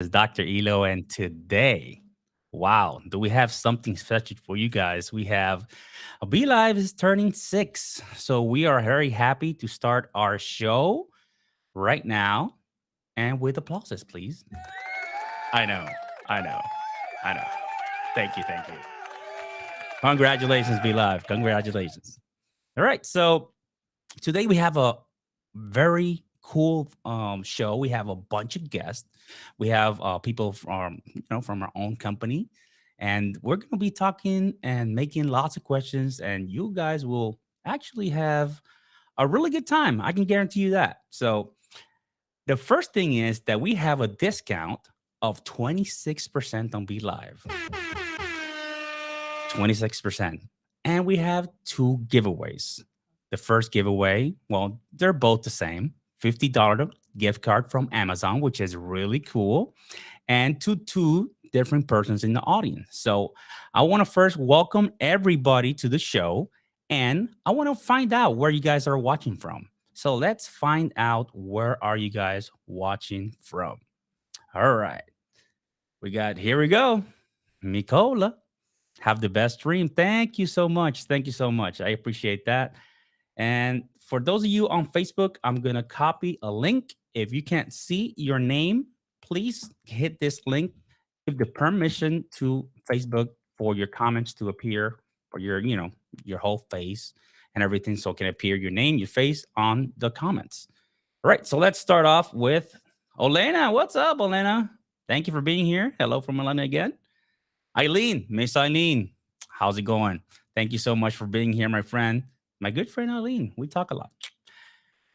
is Dr. Elo, and today, wow, do we have something special for you guys? We have Be Live is turning 6, so we are very happy to start our show right now, and with applauses, please. I know, I know, I know. Thank you, thank you. Congratulations, Be Live. Congratulations. All right, so today we have a very cool show. We have a bunch of guests. We have people from from our own company, and we're going to be talking and making lots of questions. And you guys will actually have a really good time. I can guarantee you that. So the first thing is that we have a discount of 26% on Be Live. 26%. And we have two giveaways. The first giveaway, well, they're both the same $50 gift card from Amazon, which is really cool, and to two different persons in the audience. So I want to first welcome everybody to the show, and I want to find out where you guys are watching from. So let's find out where are you guys watching from. All right. Here we go. Mikola. Have the best dream. Thank you so much. Thank you so much. I appreciate that. And for those of you on Facebook, I'm going to copy a link. If you can't see your name, please hit this link. Give the permission to Facebook for your comments to appear, for your whole face and everything. So it can appear your name, your face on the comments. All right. So let's start off with Olena. What's up, Olena? Thank you for being here. Hello from Olena again. Eileen, Miss Eileen, how's it going? Thank you so much for being here, my friend. My good friend Eileen. We talk a lot.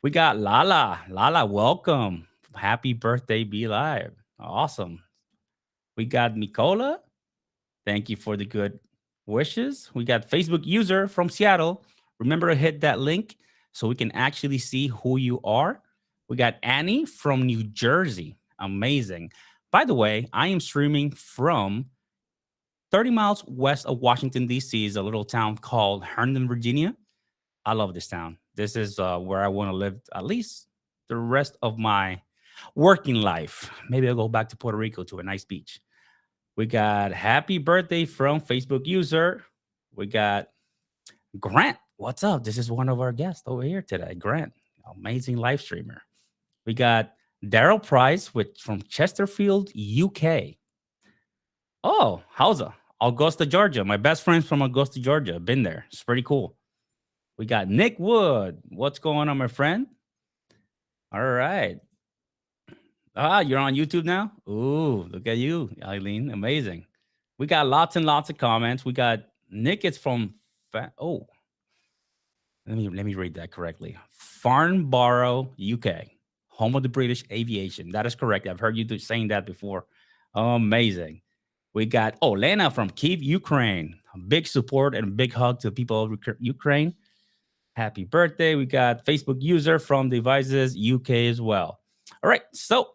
We got Lala. Lala, welcome. Happy birthday, Be Live. Awesome. We got Mikola. Thank you for the good wishes. We got Facebook user from Seattle. Remember to hit that link so we can actually see who you are. We got Annie from New Jersey. Amazing. By the way, I am streaming from 30 miles west of Washington, D.C. is a little town called Herndon, Virginia. I love this town. This is where I want to live at least the rest of my working life. Maybe I'll go back to Puerto Rico to a nice beach. We got happy birthday from Facebook user. We got Grant. What's up? This is one of our guests over here today. Grant, amazing live streamer. We got Daryl Price from Chesterfield, UK. Oh, how's Augusta, Georgia. My best friend's from Augusta, Georgia. Been there. It's pretty cool. We got Nick Wood. What's going on, my friend? All right. You're on YouTube now? Ooh, look at you, Eileen. Amazing. We got lots and lots of comments. We got Nick is from oh, let me read that correctly. Farnborough, UK, home of the British aviation. That is correct. I've heard you saying that before. Amazing. We got Lena from Kiev, Ukraine. A big support and a big hug to the people of Ukraine. Happy birthday. We got Facebook user from Devices UK as well. All right. So,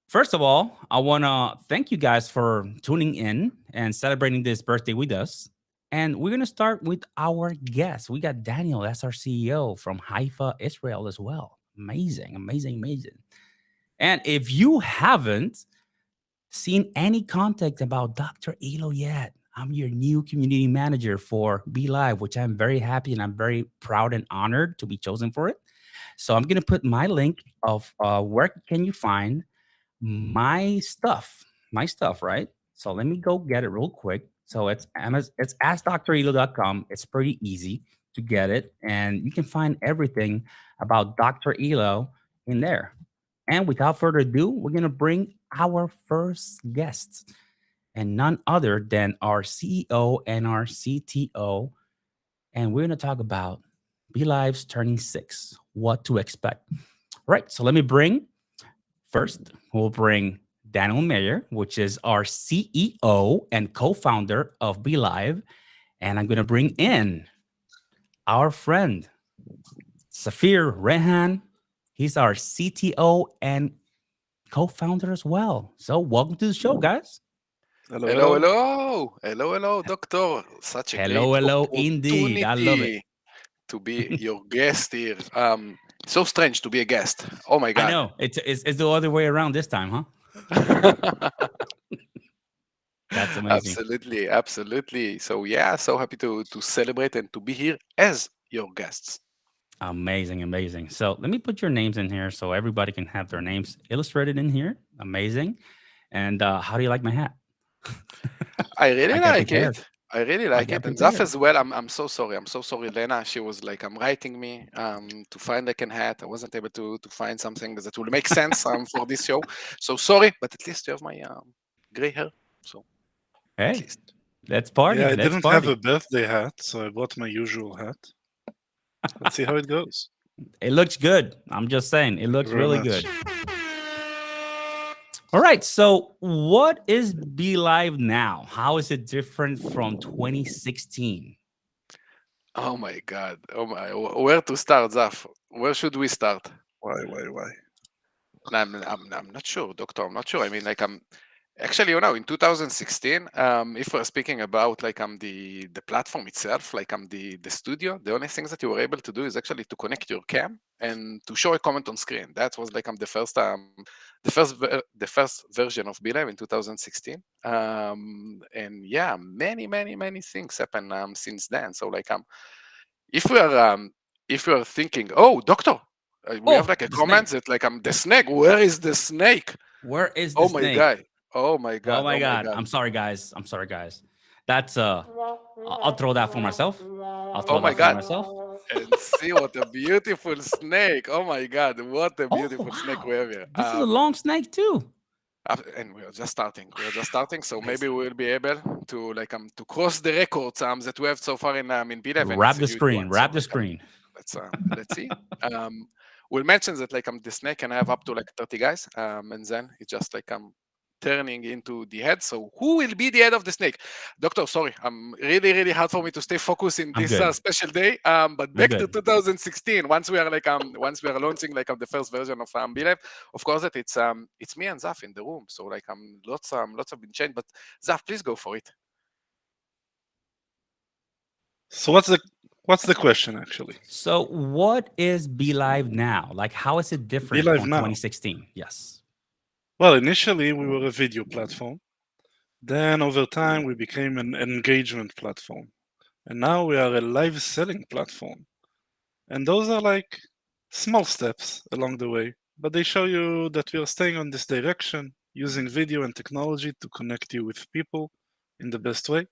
first of all, I want to thank you guys for tuning in and celebrating this birthday with us. And we're going to start with our guest. We got Daniel, that's our CEO from Haifa, Israel as well. Amazing, amazing, amazing. And if you haven't seen any contact about Dr. Elo yet, I'm your new community manager for Be Live, which I'm very happy and I'm very proud and honored to be chosen for it. So I'm gonna put my link of where can you find my stuff, right? So let me go get it real quick. So it's askdrelo.com. It's pretty easy to get it, and you can find everything about Dr. Elo in there. And without further ado, we're gonna bring our first guest, and none other than our CEO and our CTO. And we're going to talk about Be Live's turning 6, what to expect. Right. So let me we'll bring Daniel Mayer, which is our CEO and co founder of Be Live. And I'm going to bring in our friend, Safir Rehan. He's our CTO and co founder as well. So welcome to the show, guys. Hello, Hello, hello. hello. Hello, hello, doctor. Such a great Hello, indeed. I love it. opportunity to be your guest here. So strange to be a guest. Oh my I God. know it's the other way around this time, huh? That's amazing. Absolutely, absolutely. So yeah, so happy to celebrate and to be here as your guests. Amazing, amazing. So let me put your names in here so everybody can have their names illustrated in here. Amazing. And how do you like my hat? I really I got like prepared. it. I really I like got it. And Zaf prepared. as well. I'm so sorry. I'm so sorry, Lena. She was like, I'm writing me to find like a hat. I wasn't able to find something that will make sense for this show. So sorry, but at least you have my gray hair. So at Hey, least. let's Yeah, party. I Let's didn't have a party. birthday hat, so I bought my usual hat. Let's see how it goes. It looks good. I'm just saying, it Thank you looks very really much. good. All right. So, what is Be Live now? How is it different from 2016? Oh my God. Oh my. Where to start, Zaf? Where should we start? Why? No, I'm not sure, doctor. I'm not sure. I mean, like, I'm actually, in 2016, if we're speaking about like the platform itself, like the studio, the only things that you were able to do is actually to connect your cam and to show a comment on screen. That was like the first version of BeLive in 2016. And yeah, many things happened since then. So like if we are if we are thinking, oh, doctor, we have Oh, like a the comment snake. that like the snake. Where is the snake? Where is the Oh my snake? god! Oh my Oh god! my Oh my God. god! I'm sorry, guys. I'm sorry, guys. That's I'll throw that for myself. I'll Oh throw my that for god! myself. And see what a beautiful snake! Oh my god! What a Oh beautiful snake we wow. have here. This is a long snake too. And we are just starting. We are just starting. So maybe we'll be able to to cross the records that we have so far in BDEV, and Wrap it's a the huge screen. one. So Wrap the screen. let's see. Um, we'll mention that the snake can have up to like 30 guys, and then it's just turning into the head. So who will be the head of the snake? Doctor, sorry, really hard for me to stay focused in I'm this good. special day. But I'm back to good. 2016, once we are launching the first version of BLab, of course that it's me and Zaf in the room. So lots have been changed. But Zaf, please go for it. So what's the question actually? So, what is Be Live now? Like, how is it Be different Live from now. 2016? Yes. Well, initially we were a video platform. Then over time we became an engagement platform. And now we are a live selling platform. And those are like small steps along the way, but they show you that we are staying on this direction, using video and technology to connect you with people in the best way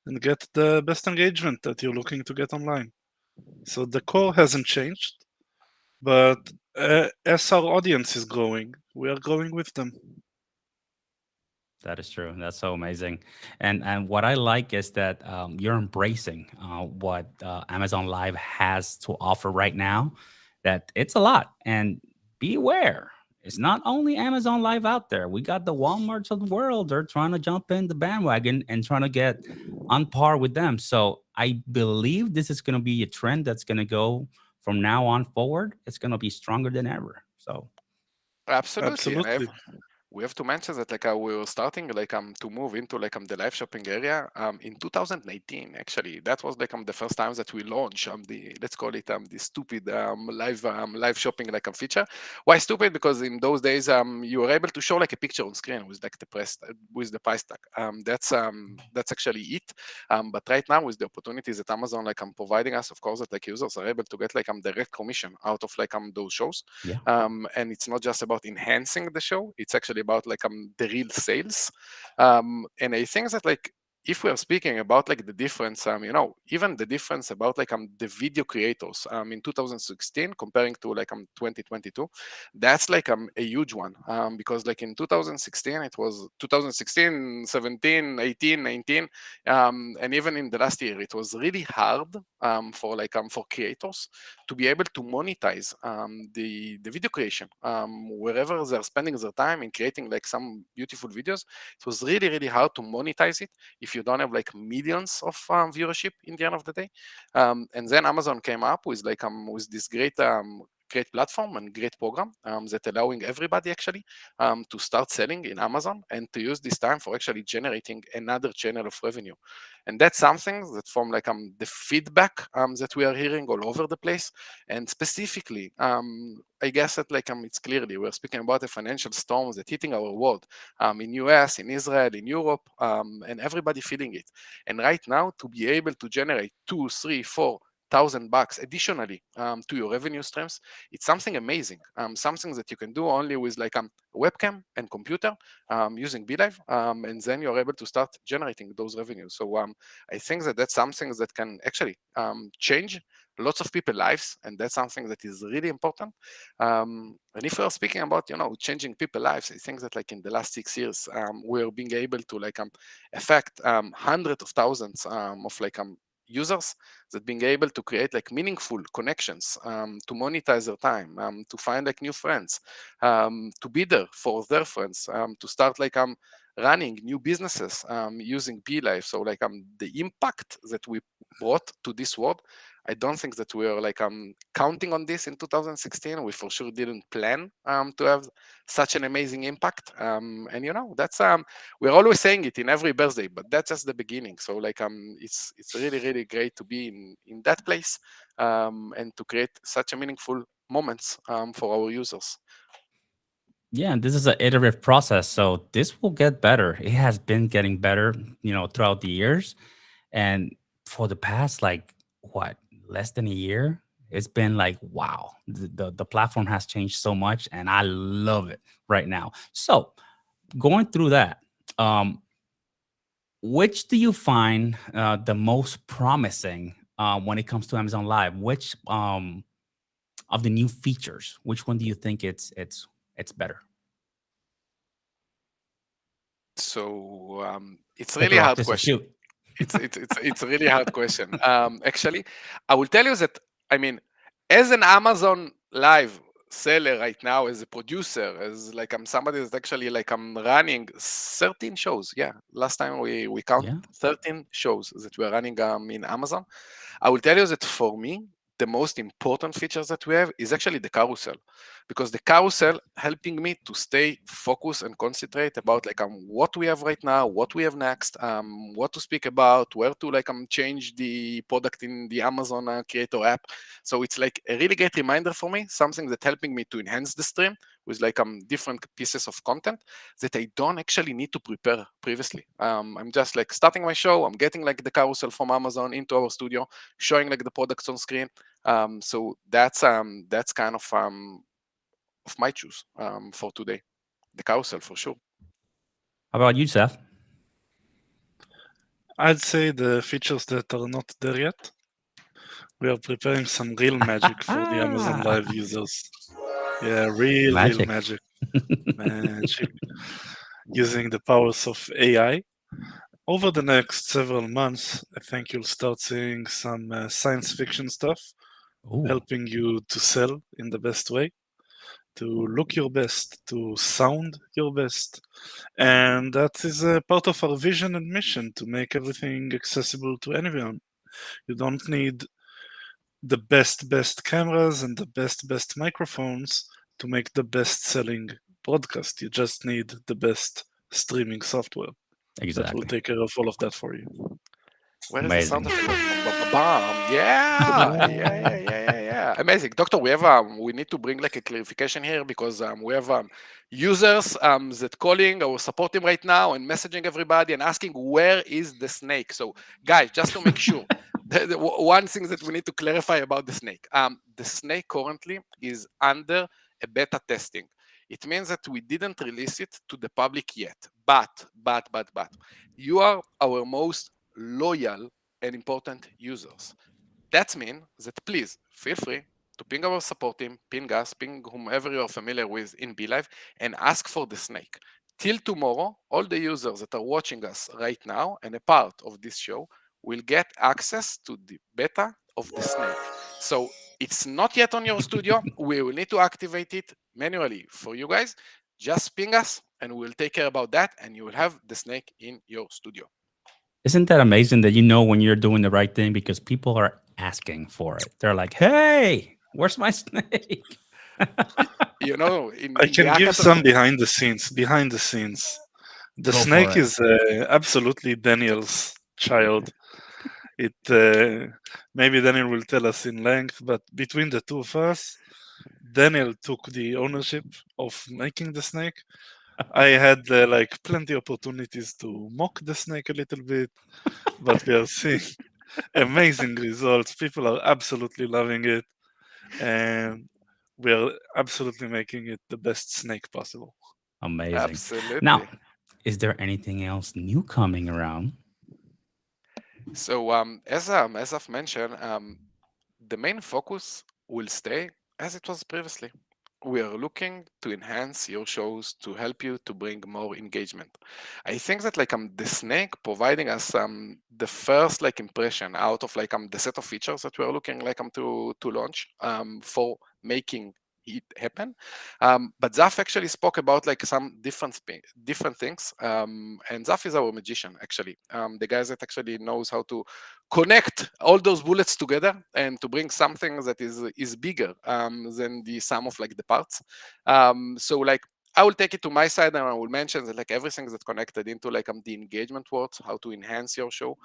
and get the best engagement that you're looking to get online. So the core hasn't changed, but as our audience is growing, we are growing with them. That is true. That's so amazing. And what I like is that you're embracing what Amazon Live has to offer right now. That it's a lot, and be aware. It's not only Amazon Live out there. We got the WalMarts of the world. They're trying to jump in the bandwagon and trying to get on par with them. So I believe this is going to be a trend that's going to go from now on forward. It's going to be stronger than ever. So Absolutely, and Absolutely. we have to mention that we were starting to move into the live shopping area in 2019. Actually, that was the first time that we launched the, let's call it, the stupid live shopping feature. Why stupid? Because in those days you were able to show a picture on screen with the price with the price tag. That's actually it. But right now with the opportunities that Amazon providing us, of course that users are able to get direct commission out of those shows. yeah, And it's not just about enhancing the show, it's actually about the real sales. And I think that if we are speaking about the difference, even the difference about the video creators in 2016 comparing to 2022, that's a huge one. Because in 2016 it was 2016, 17, 18, 19, and even in the last year it was really hard for creators to be able to monetize the video creation wherever they're spending their time in creating some beautiful videos. It was really hard to monetize it if you don't have millions of viewership in the end of the day. And then Amazon came up with with this great great platform and great program that allowing everybody actually to start selling in Amazon and to use this time for actually generating another channel of revenue. And that's something that from like the feedback that we are hearing all over the place, and specifically, I guess that like it's clearly we're speaking about a financial storm that's hitting our world in US, in Israel, in Europe, and everybody feeling it. And right now, to be able to generate 2, 3, 4 thousand bucks additionally to your revenue streams, it's something amazing. Something that you can do only with like webcam and computer using Be.Live, and then you're able to start generating those revenues. So I think that that's something that can actually change lots of people's lives, and that's something that is really important. And if we're speaking about changing people's lives, I think that like in the last 6 years, we're being able to like affect hundreds of thousands of like users that being able to create like meaningful connections, to monetize their time, to find like new friends, to be there for their friends, to start like running new businesses using Be.Live. So like the impact that we brought to this world, I don't think that we are like counting on this in 2016. We for sure didn't plan to have such an amazing impact. And that's we're always saying it in every birthday, but that's just the beginning. So like it's really really great to be in that place and to create such a meaningful moments for our users. Yeah, and this is an iterative process, so this will get better. It has been getting better, throughout the years, and for the past like what, less than a year, it's been like wow, the platform has changed so much, and I love it right now. So going through that, um, which do you find the most promising when it comes to Amazon Live? Which of the new features, which one do you think it's better? So it's Take a really a rock, hard scissors, question. shoot. It's a really hard question. Actually, I will tell you that, I mean, as an Amazon Live seller right now, as a producer, as like I'm somebody that's actually like I'm running 13 shows. Yeah, last time we count Yeah. 13 shows that we're running in Amazon. I will tell you that for me, the most important features that we have is actually the carousel, because the carousel helping me to stay focused and concentrate about like what we have right now, what we have next, what to speak about, where to like change the product in the Amazon Creator app. So it's like a really great reminder for me, something that helping me to enhance the stream with like different pieces of content that I don't actually need to prepare previously. I'm just like starting my show, I'm getting like the carousel from Amazon into our studio, showing like the products on screen. So that's kind of my choose for today. The carousel for sure. How about you, Seth? I'd say the features that are not there yet. We are preparing some real magic for the Amazon Live users. Yeah, real Magic. magic. Magic. Using the powers of AI. Over the next several months, I think you'll start seeing some science fiction stuff Ooh, helping you to sell in the best way, to look your best, to sound your best. And that is a part of our vision and mission to make everything accessible to anyone. You don't need the best cameras and the best microphones to make the best selling broadcast. You just need the best streaming software that will exactly. take care of all of that for you. Where is the sound Amazing. effect? Bam. Yeah, yeah, yeah, yeah, yeah, yeah. Amazing, Doctor. We need to bring like a clarification here because we have users that calling or supporting right now and messaging everybody and asking where is the snake. So, guys, just to make sure, one thing that we need to clarify about the snake currently is under a beta testing. It means that we didn't release it to the public yet. But, you are our most loyal and important users. That means that please feel free to ping our support team, ping us, ping whomever you are familiar with in Be.Live, and ask for the snake. Till tomorrow, all the users that are watching us right now and a part of this show will get access to the beta of the snake. So it's not yet on your studio. We will need to activate it manually for you guys. Just ping us and we'll take care about that, and you will have the snake in your studio. Isn't that amazing that you know when you're doing the right thing because people are asking for it? They're like, "Hey, where's my snake?" You know, in, I in the can give hackathon. some behind the scenes. Behind the scenes, the Go for snake it. is absolutely Daniel's child. It maybe Daniel will tell us in length, but between the two of us, Daniel took the ownership of making the snake. I had like plenty opportunities to mock the snake a little bit, but we are seeing amazing results. People are absolutely loving it, and we are absolutely making it the best snake possible. Amazing. Now, Absolutely. is there anything else new coming around? So as I've mentioned, the main focus will stay as it was previously. We are looking to enhance your shows to help you to bring more engagement. I think that like the snake providing us the first like impression out of like the set of features that we are looking like to launch for making it happen. But Zaf actually spoke about like some different things. And Zaf is our magician actually. The guy that actually knows how to connect all those bullets together and to bring something that is bigger than the sum of like the parts. So like I will take it to my side and I will mention that like everything that's connected into like the engagement words, how to enhance your show.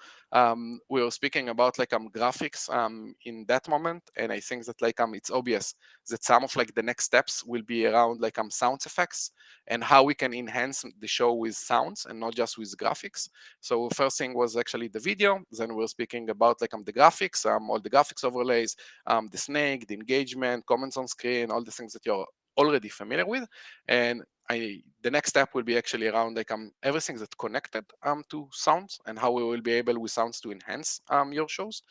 We were speaking about like graphics in that moment, and I think that like it's obvious that some of like the next steps will be around like sound effects and how we can enhance the show with sounds and not just with graphics. So first thing was actually the video. Then we were speaking about like the graphics, all the graphics overlays, the snake, the engagement, comments on screen, all the things that you're already familiar with. And the next step will be actually around like everything that's connected to sounds and how we will be able with sounds to enhance your shows.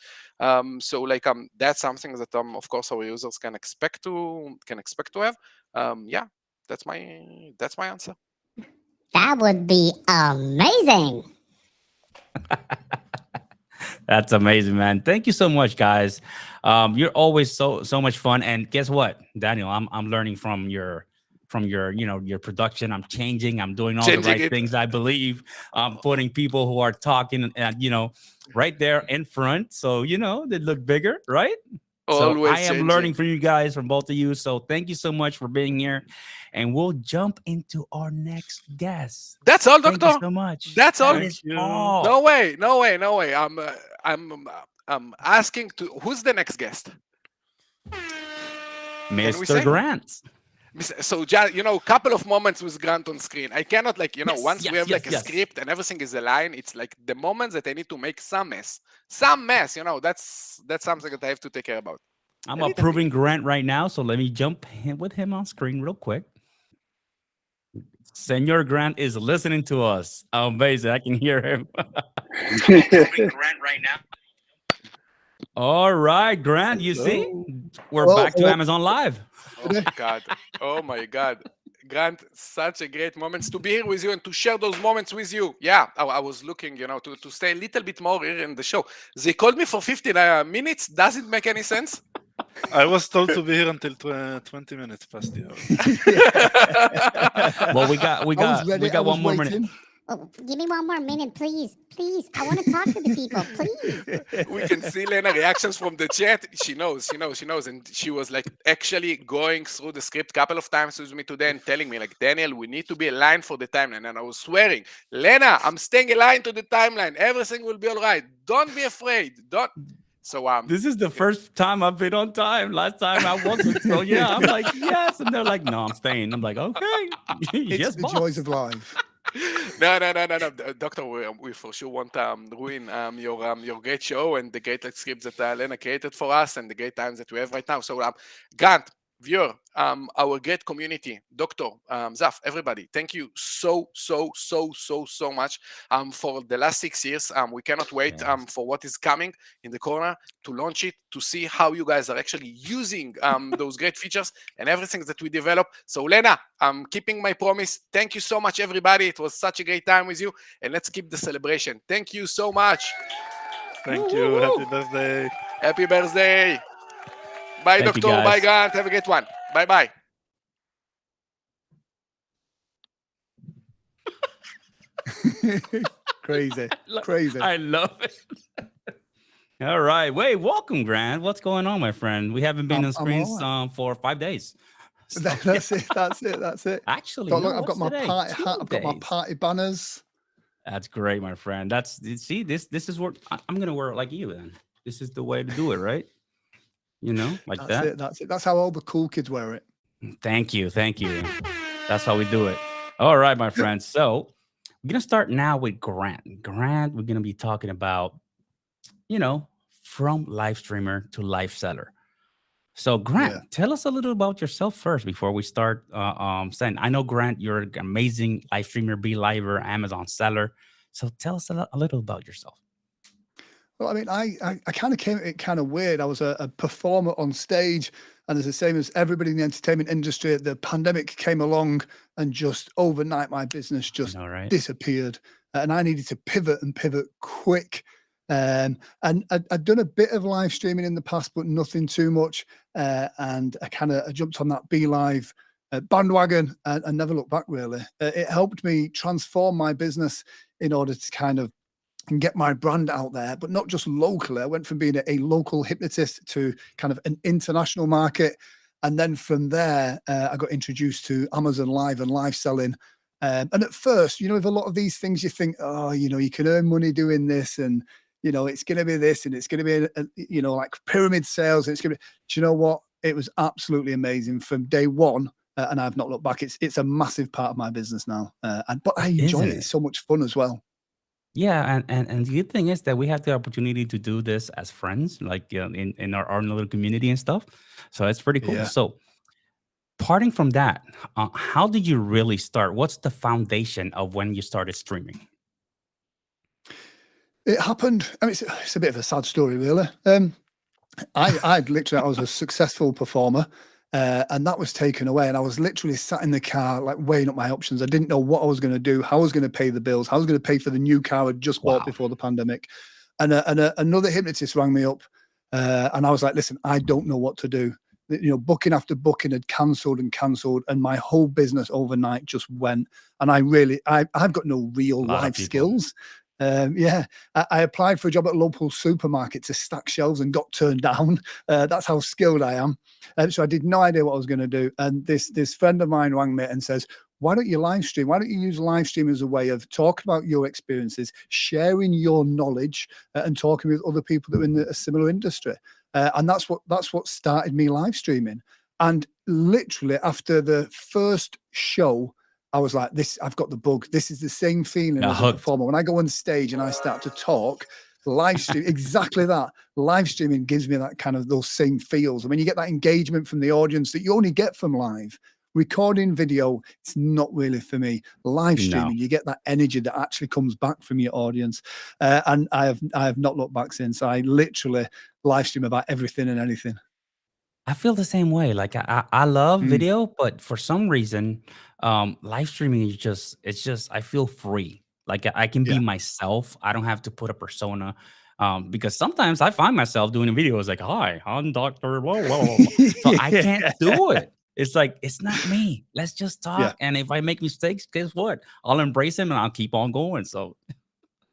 So like that's something that of course our users can expect to have. Yeah, that's my answer. That would be amazing. That's amazing, man. Thank you so much, guys. You're always so much fun. And guess what, Daniel? I'm learning from your your production. I'm changing. I'm doing all the Changing right it. things. I believe I'm putting people who are talking and right there in front, so they look bigger, right? So I Always am learning changing. from you guys, from both of you. So thank you so much for being here, and we'll jump into our next guest. That's all, Thank you doctor. so much. That's all. That Thank is you. all, No way, no way, no way. I'm asking to who's the next guest? Can we Mr. say? Grant. So couple of moments with Grant on screen. I cannot like Yes, once we yes, have yes, like a yes. script and everything is aligned. It's like the moments that I need to make some mess. That's something that I have to take care about. I'm A little bit. approving Grant right now, so let me jump with him on screen real quick. Senor Grant is listening to us. Amazing. I can hear him. I'm approving Grant right now. All right, Grant, you see? Hello. We're Hello, back to hello. Amazon Live. Oh my god. Oh my god. Grant, such a great moments to be here with you and to share those moments with you. Yeah, I was looking, to stay a little bit more here in the show. They called me for 15 minutes. Does it make any sense? I was told to be here until 20 minutes past the hour. Well, we got I was ready. we got I was one more minute. waiting. Oh, give me one more minute, please. Please. I want to talk to the people, please. We can see Lena reactions from the chat. She knows. And she was like actually going through the script a couple of times with me today and telling me like, Daniel, we need to be aligned for the timeline. And I was swearing, Lena, I'm staying aligned to the timeline. Everything will be all right. Don't be afraid. Don't. So This is the first time I've been on time. Last time I wasn't. So yeah, I'm like, yes. And they're like, no, I'm staying. I'm like, okay. It's Yes, the boss. joys of life. No, Doctor. We for sure won't ruin your great show and the great scripts that Lena created for us and the great times that we have right now. So Grant, viewer, our great community, Doctor, Zaf, everybody, thank you so much for the last 6 years. We cannot wait Yes. for what is coming in the corner to launch it, to see how you guys are actually using those great features and everything that we develop. So Lena, I'm keeping my promise. Thank you so much, everybody. It was such a great time with you, and let's keep the celebration. Thank you so much. Thank you. Happy birthday. Happy birthday. Bye, Thank you, Doctor. Bye, guys. Grant. Have a great one. Bye. Crazy. Look, Crazy. I love it. All right. Wait, welcome, Grant. What's going on, my friend? We haven't been on I'm screens all right. for 5 days. So, That's it. That's it. That's it. actually, Got, no, look, I've got what's my today? party hat. I've got my Tuesdays. party banners. That's great, my friend. See this is what I'm gonna wear it like you then. This is the way to do it, right? Like That's that. it. That's it. That's how all the cool kids wear it. Thank you, thank you. That's how we do it. All right, my friends. So we're gonna start now with Grant. Grant, we're gonna be talking about, from live streamer to live seller. So Grant, Yeah. tell us a little about yourself first before we start saying. I know Grant, you're an amazing live streamer, Be.Liver, Amazon seller. So tell us a little about yourself. Well, I mean, I kind of came at it kind of weird. I was a performer on stage, and as the same as everybody in the entertainment industry, the pandemic came along and just overnight my business just Right? disappeared, and I needed to pivot and pivot quick. And I'd done a bit of live streaming in the past, but nothing too much. And I jumped on that Be.Live bandwagon and never looked back really. It helped me transform my business in order to kind of and get my brand out there, but not just locally. I went from being a local hypnotist to kind of an international market. And then from there, I got introduced to Amazon Live and live selling. And at first, with a lot of these things, you think, oh, you can earn money doing this, and it's going to be this, and it's going to be, like pyramid sales. And it's going to be, do you know what? It was absolutely amazing from day one. And I've not looked back. It's a massive part of my business now. But I enjoy Isn't it. it? It's so much fun as well. Yeah, and the good thing is that we have the opportunity to do this as friends, like in our own little community and stuff. So it's pretty cool. Yeah. So parting from that, how did you really start? What's the foundation of when you started streaming? It happened. I mean, it's a bit of a sad story, really. I was a successful performer, and that was taken away. And I was literally sat in the car, like weighing up my options. I didn't know what I was going to do, how I was going to pay the bills, how I was going to pay for the new car I'd just bought Wow. before the pandemic. And another hypnotist rang me up, and I was like, "Listen, I don't know what to do." Booking after booking had cancelled, and my whole business overnight just went. And I've got no real A lot of life people. skills. I applied for a job at a local supermarket to stack shelves and got turned down. That's how skilled I am. So I did no idea what I was going to do. And this friend of mine rang me and says, why don't you live stream? Why don't you use live stream as a way of talking about your experiences, sharing your knowledge, and talking with other people that are in a similar industry? And that's what started me live streaming. And literally after the first show, I was like, I've got the bug. This is the same feeling Got as a hooked. performer. When I go on stage and I start to talk, live stream, exactly that. Live streaming gives me that kind of those same feels. I mean, you get that engagement from the audience that you only get from live. Recording video, it's not really for me. Live No. streaming, you get that energy that actually comes back from your audience. And I have not looked back since. I literally live stream about everything and anything. I feel the same way. Like I love Mm. video, but for some reason, live streaming is just I feel free. Like I can be Yeah. myself. I don't have to put a persona. Because sometimes I find myself doing videos like, "Hi, I'm Doctor Whoa, whoa, whoa." So I can't do it. It's like it's not me. Let's just talk. Yeah. And if I make mistakes, guess what? I'll embrace them and I'll keep on going. So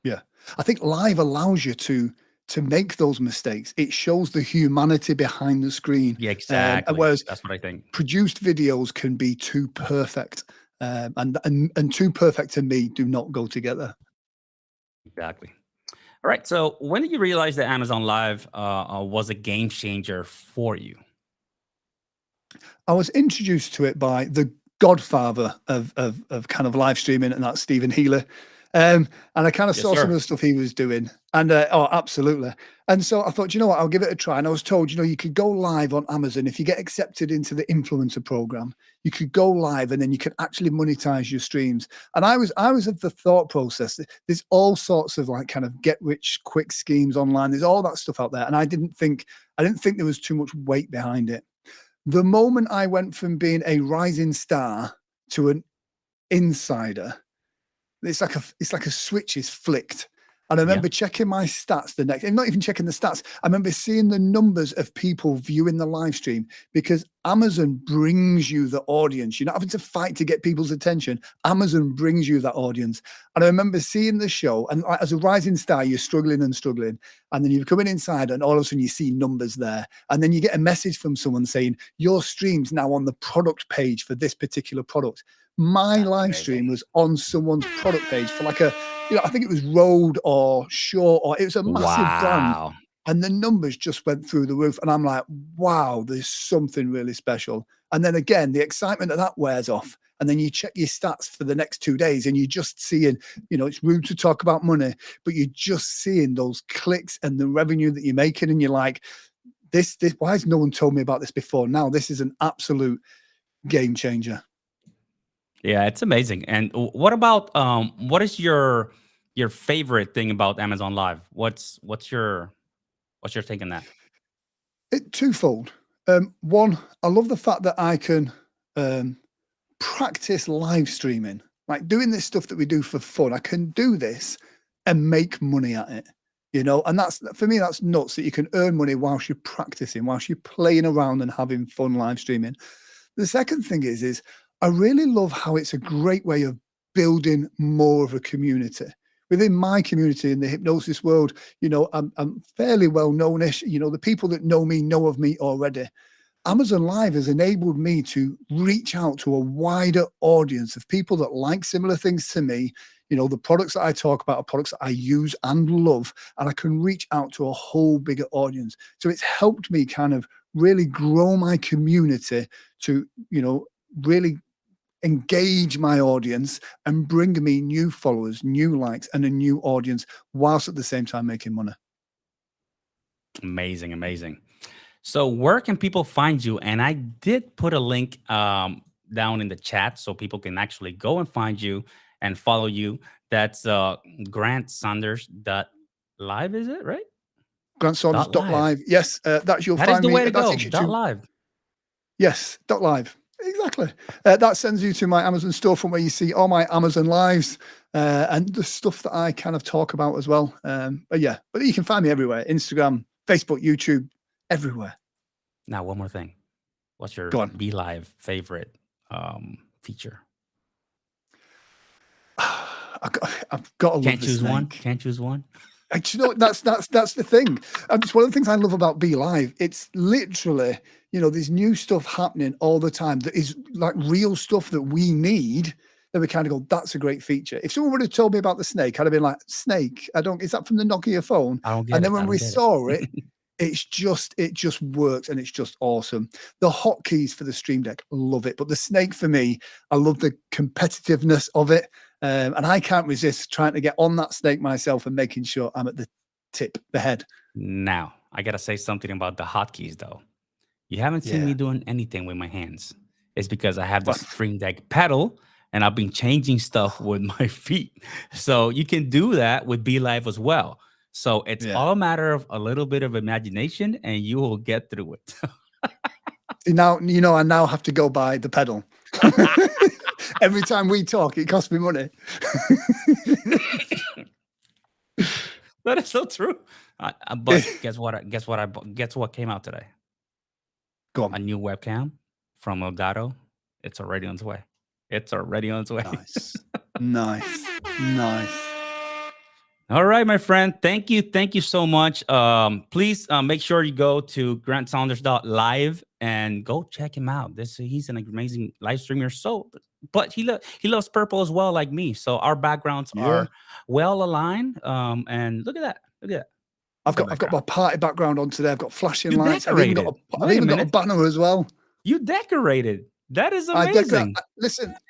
Yeah. I think live allows you to make those mistakes. It shows the humanity behind the screen. yeah, exactly. Whereas That's what I think. produced videos can be too perfect. And too perfect to me do not go together. Exactly. All right. So when did you realize that Amazon Live was a game changer for you? I was introduced to it by the godfather of kind of live streaming, and that's Stephen Healy. And I kind of Yes, saw some sir. of the stuff he was doing. And oh, absolutely. And so I thought, you know what, I'll give it a try. And I was told, you could go live on Amazon. If you get accepted into the influencer program, you could go live and then you can actually monetize your streams. And I was of the thought process. There's all sorts of like kind of get rich quick schemes online. There's all that stuff out there. And I didn't think there was too much weight behind it. The moment I went from being a rising star to an insider, it's like a switch is flicked, And I Yeah. remember checking my stats the next, and not even checking the stats. I remember seeing the numbers of people viewing the live stream because Amazon brings you the audience. You're not having to fight to get people's attention. Amazon brings you that audience. And I remember seeing the show, and as a rising star, you're struggling and struggling. And then you're coming inside, and all of a sudden you see numbers there. And then you get a message from someone saying, your stream's now on the product page for this particular product. My That's live amazing. stream was on someone's product page for like a, I think it was Rode or Shaw, or it was a massive brand. Wow. And the numbers just went through the roof. And I'm like, wow, there's something really special. And then again, the excitement that wears off. And then you check your stats for the next 2 days and you're just seeing, it's rude to talk about money, but you're just seeing those clicks and the revenue that you're making. And you're like, this, why has no one told me about this before? Now, this is an absolute game changer. Yeah, it's amazing. And what about what is your favorite thing about Amazon Live? What's your take on that? Twofold. One, I love the fact that I can practice live streaming, like doing this stuff that we do for fun. I can do this and make money at it, and that's, for me, that's nuts that you can earn money whilst you're practicing, whilst you're playing around and having fun live streaming. The second thing is I really love how it's a great way of building more of a community. Within my community in the hypnosis world, I'm fairly well known-ish. The people that know me know of me already. Amazon Live has enabled me to reach out to a wider audience of people that like similar things to me. The products that I talk about are products that I use and love, and I can reach out to a whole bigger audience. So it's helped me kind of really grow my community to, really engage my audience and bring me new followers, new likes, and a new audience, whilst at the same time making money. Amazing, amazing. So where can people find you? And I did put a link down in the chat so people can actually go and find you and follow you. That's grantsaunders.live, is it right? grantsaunders.live. Yes, that's, you'll That is find the me. way to That go. takes you to, .live. yes, .live. Exactly. That sends you to my Amazon storefront where you see all my Amazon lives and the stuff that I kind of talk about as well. But you can find me everywhere: Instagram, Facebook, YouTube, everywhere. Now, one more thing. What's your Go on. Be.Live favorite feature? I've got to love Can't the choose one. snake. Can't choose one. That's the thing. It's one of the things I love about Be.Live. It's literally, there's new stuff happening all the time that is like real stuff that we need. That we kind of go, that's a great feature. If someone would have told me about the snake, I'd have been like, snake? Is that from the Nokia phone? I don't get And it. then when we saw it, it just works and it's just awesome. The hotkeys for the Stream Deck, love it. But the snake, for me, I love the competitiveness of it. And I can't resist trying to get on that snake myself and making sure I'm at the tip, the head. Now, I got to say something about the hotkeys, though. You haven't seen me Yeah. doing anything with my hands. It's because I have the Well- Stream Deck pedal and I've been changing stuff with my feet. So you can do that with Be.Live as well. So it's all a matter of a little bit of imagination and you will get through it. See, now, I now have to go buy the pedal. Every time we talk, it costs me money. That is so true. But guess what came out today? Go A on. new webcam from Elgato. It's already on its way. It's already on its way. Nice. All right, my friend. Thank you so much. Please make sure you go to grantsaunders.live and go check him out. He's an amazing live streamer. But he loves purple as well, like me. So our backgrounds are well aligned. And look at that. I've got my party background on today. I've got flashing You lights. I've even got a banner as well. You decorated. That is amazing.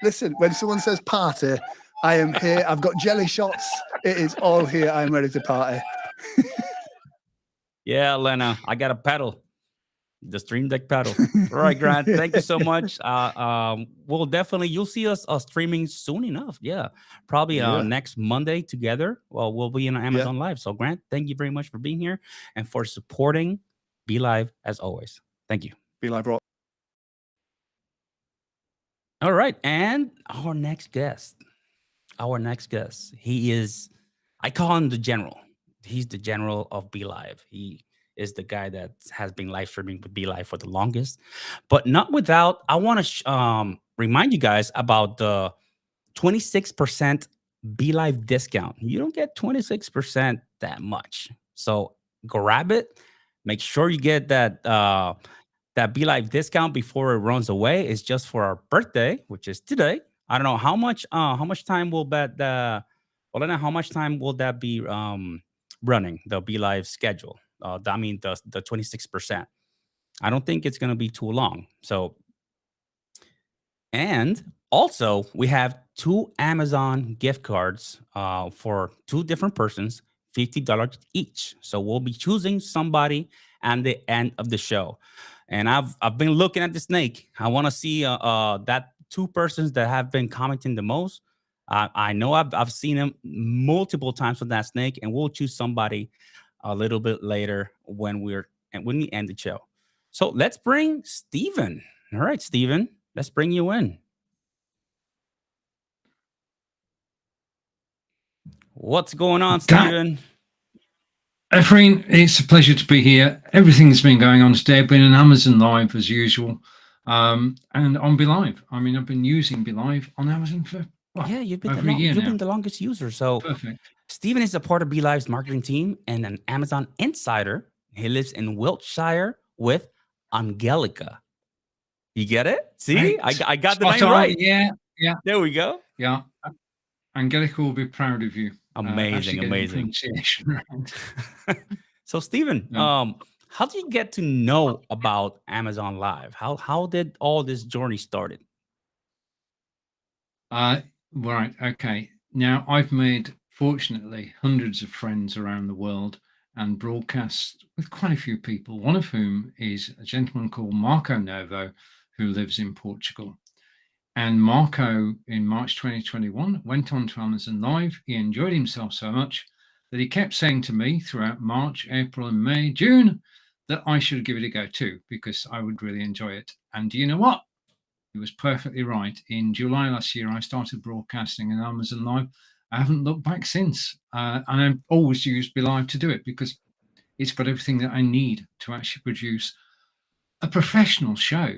Listen. When someone says party, I am here. I've got jelly shots. It is all here. I am ready to party. Yeah, Lena, I got a pedal. The Stream Deck pedal. All right, Grant. Thank you so much. You'll see us streaming soon enough. Yeah, probably next Monday together. Well, we'll be on Amazon Live. So, Grant, thank you very much for being here and for supporting Be.Live as always. Thank you. Be.Live, bro. All right, and our next guest. He is. I call him the general. He's the general of Be.Live. He is the guy that has been live streaming with Be.Live for the longest, but not without. I want to remind you guys about the 26% Be.Live discount. You don't get 26% that much. So grab it. Make sure you get that Be.Live discount before it runs away. It's just for our birthday, which is today. I don't know how much time will that Olena, how much time will that be running, the Be.Live schedule? I mean the 26%. I don't think it's gonna be too long. So, and also, we have two Amazon gift cards for two different persons, $50 each. So we'll be choosing somebody at the end of the show. And I've been looking at the snake. I want to see that two persons that have been commenting the most. I know I've seen him multiple times with that snake, and we'll choose somebody a little bit later when we end the show. So let's bring Steven. All right, Steven, let's bring you in. What's going on, Steven? Efrain, it's a pleasure to be here. Everything's been going on today. I've been on Amazon Live as usual, and on Be.Live. I mean, I've been using Be.Live on Amazon for You've been over a year you've now. been the longest user. So Perfect. Steven is a part of Be.Live's marketing team and an Amazon insider. He lives in Wiltshire with Angelica. You get it? See, Right. I got the Spot name on. right. Yeah. There we go. Yeah. Angelica will be proud of you. Amazing, Actually getting the amazing. pronunciation right. So Steven, Yeah. how did you get to know about Amazon Live? How did all this journey started? Right. Okay. Now, I've made, fortunately, hundreds of friends around the world and broadcast with quite a few people, one of whom is a gentleman called Marco Novo, who lives in Portugal. And Marco, in March 2021, went on to Amazon Live. He enjoyed himself so much that he kept saying to me throughout March, April, and May, June, that I should give it a go too, because I would really enjoy it. And do you know what? He was perfectly right. In July last year, I started broadcasting on Amazon Live. I haven't looked back since. And I've always used Be.Live to do it because it's got everything that I need to actually produce a professional show.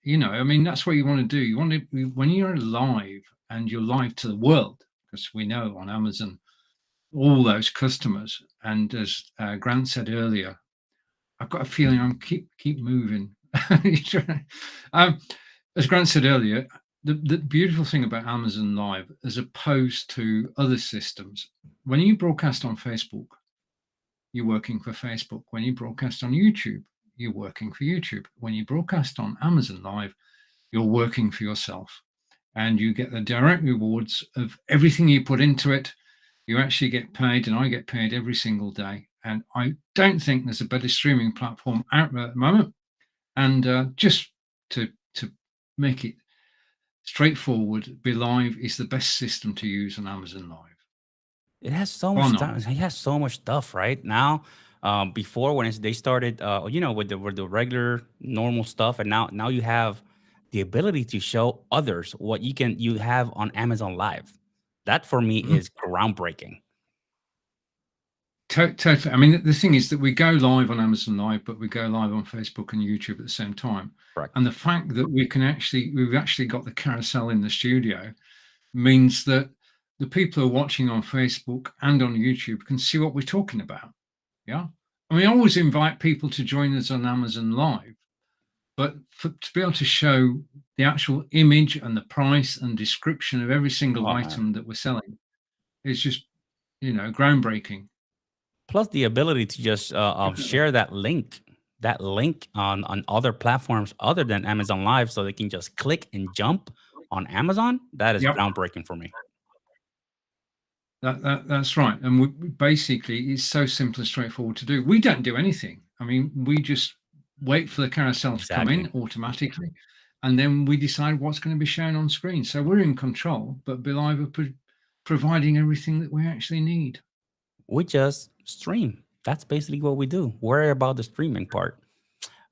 You know, I mean, that's what you want to do. You want to, when you're live and you're live to the world, because we know on Amazon, all those customers. And as Grant said earlier, I've got a feeling I'm keep moving. As Grant said earlier, the beautiful thing about Amazon Live, as opposed to other systems, when you broadcast on Facebook, you're working for Facebook. When you broadcast on YouTube, you're working for YouTube. When you broadcast on Amazon Live, you're working for yourself. And you get the direct rewards of everything you put into it. You actually get paid, and I get paid every single day. And I don't think there's a better streaming platform out there at the moment. And just to make it straightforward, Be.Live is the best system to use on Amazon Live. It has so much stuff. It has so much stuff right now. Before when they started, with the regular normal stuff, and now you have the ability to show others what you have on Amazon Live. That for me is groundbreaking. Totally. I mean, the thing is that we go live on Amazon Live, but we go live on Facebook and YouTube at the same time. Correct. And the fact that we've actually got the carousel in the studio means that the people who are watching on Facebook and on YouTube can see what we're talking about. Yeah. I mean, I always invite people to join us on Amazon Live, but to be able to show the actual image and the price and description of every single item that we're selling is just, groundbreaking. Plus the ability to just share that link on other platforms other than Amazon Live, so they can just click and jump on Amazon. That is groundbreaking for me. That's right. And we basically, it's so simple and straightforward to do. We don't do anything. I mean, we just wait for the carousel to come in automatically, and then we decide what's going to be shown on screen. So we're in control, but Be.Live are providing everything that we actually need. We just stream. That's basically what we do. Worry about the streaming part.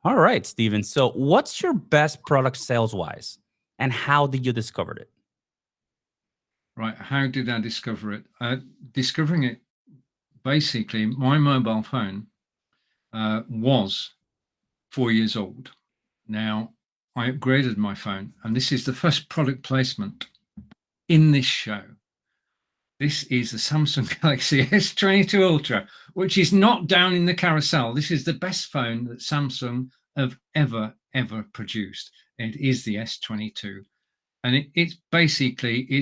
All right, Steven. So what's your best product sales-wise, and how did you discover it? Right. How did I discover it? Discovering it basically my mobile phone was 4 years old. Now I upgraded my phone, and this is the first product placement in this show. This is the Samsung Galaxy S22 Ultra, which is not down in the carousel. This is the best phone that Samsung have ever produced. It is the S22. And it's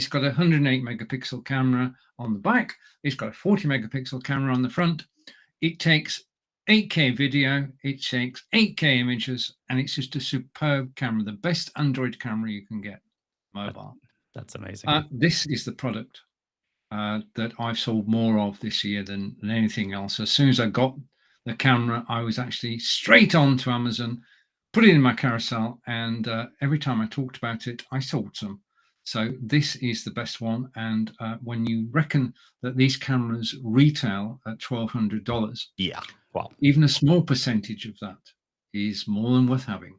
got a 108 megapixel camera on the back. It's got a 40 megapixel camera on the front. It takes 8K video, it takes 8K images, and it's just a superb camera, the best Android camera you can get mobile. That's amazing. This is the product that I've sold more of this year than anything else. As soon as I got the camera, I was actually straight on to Amazon, put it in my carousel, and every time I talked about it, I sold some. So this is the best one. And when you reckon that these cameras retail at $1,200, Yeah. Wow. even a small percentage of that is more than worth having.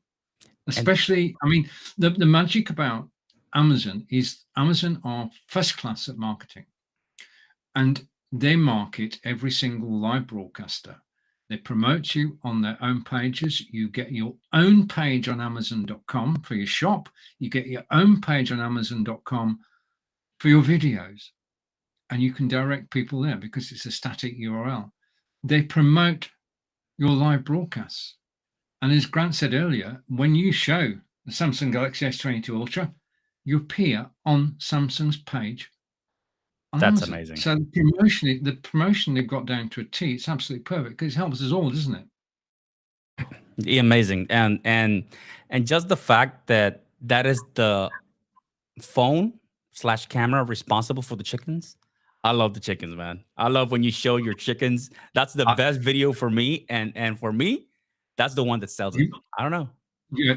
Especially, I mean, the magic about Amazon is Amazon are first class at marketing, and they market every single live broadcaster. They promote you on their own pages. You get your own page on Amazon.com for your shop. You get your own page on Amazon.com for your videos, and you can direct people there because it's a static URL. They promote your live broadcasts. And as Grant said earlier, when you show the Samsung Galaxy S22 Ultra, you appear on Samsung's page on That's Amazon. amazing. So the promotion they've got down to a T. It's absolutely perfect because it helps us all, doesn't it? Amazing. And just the fact that that is the phone/camera responsible for the chickens. I love the chickens, man. I love when you show your chickens. That's the best video for me. And for me, that's the one that sells it. I don't know. Yeah,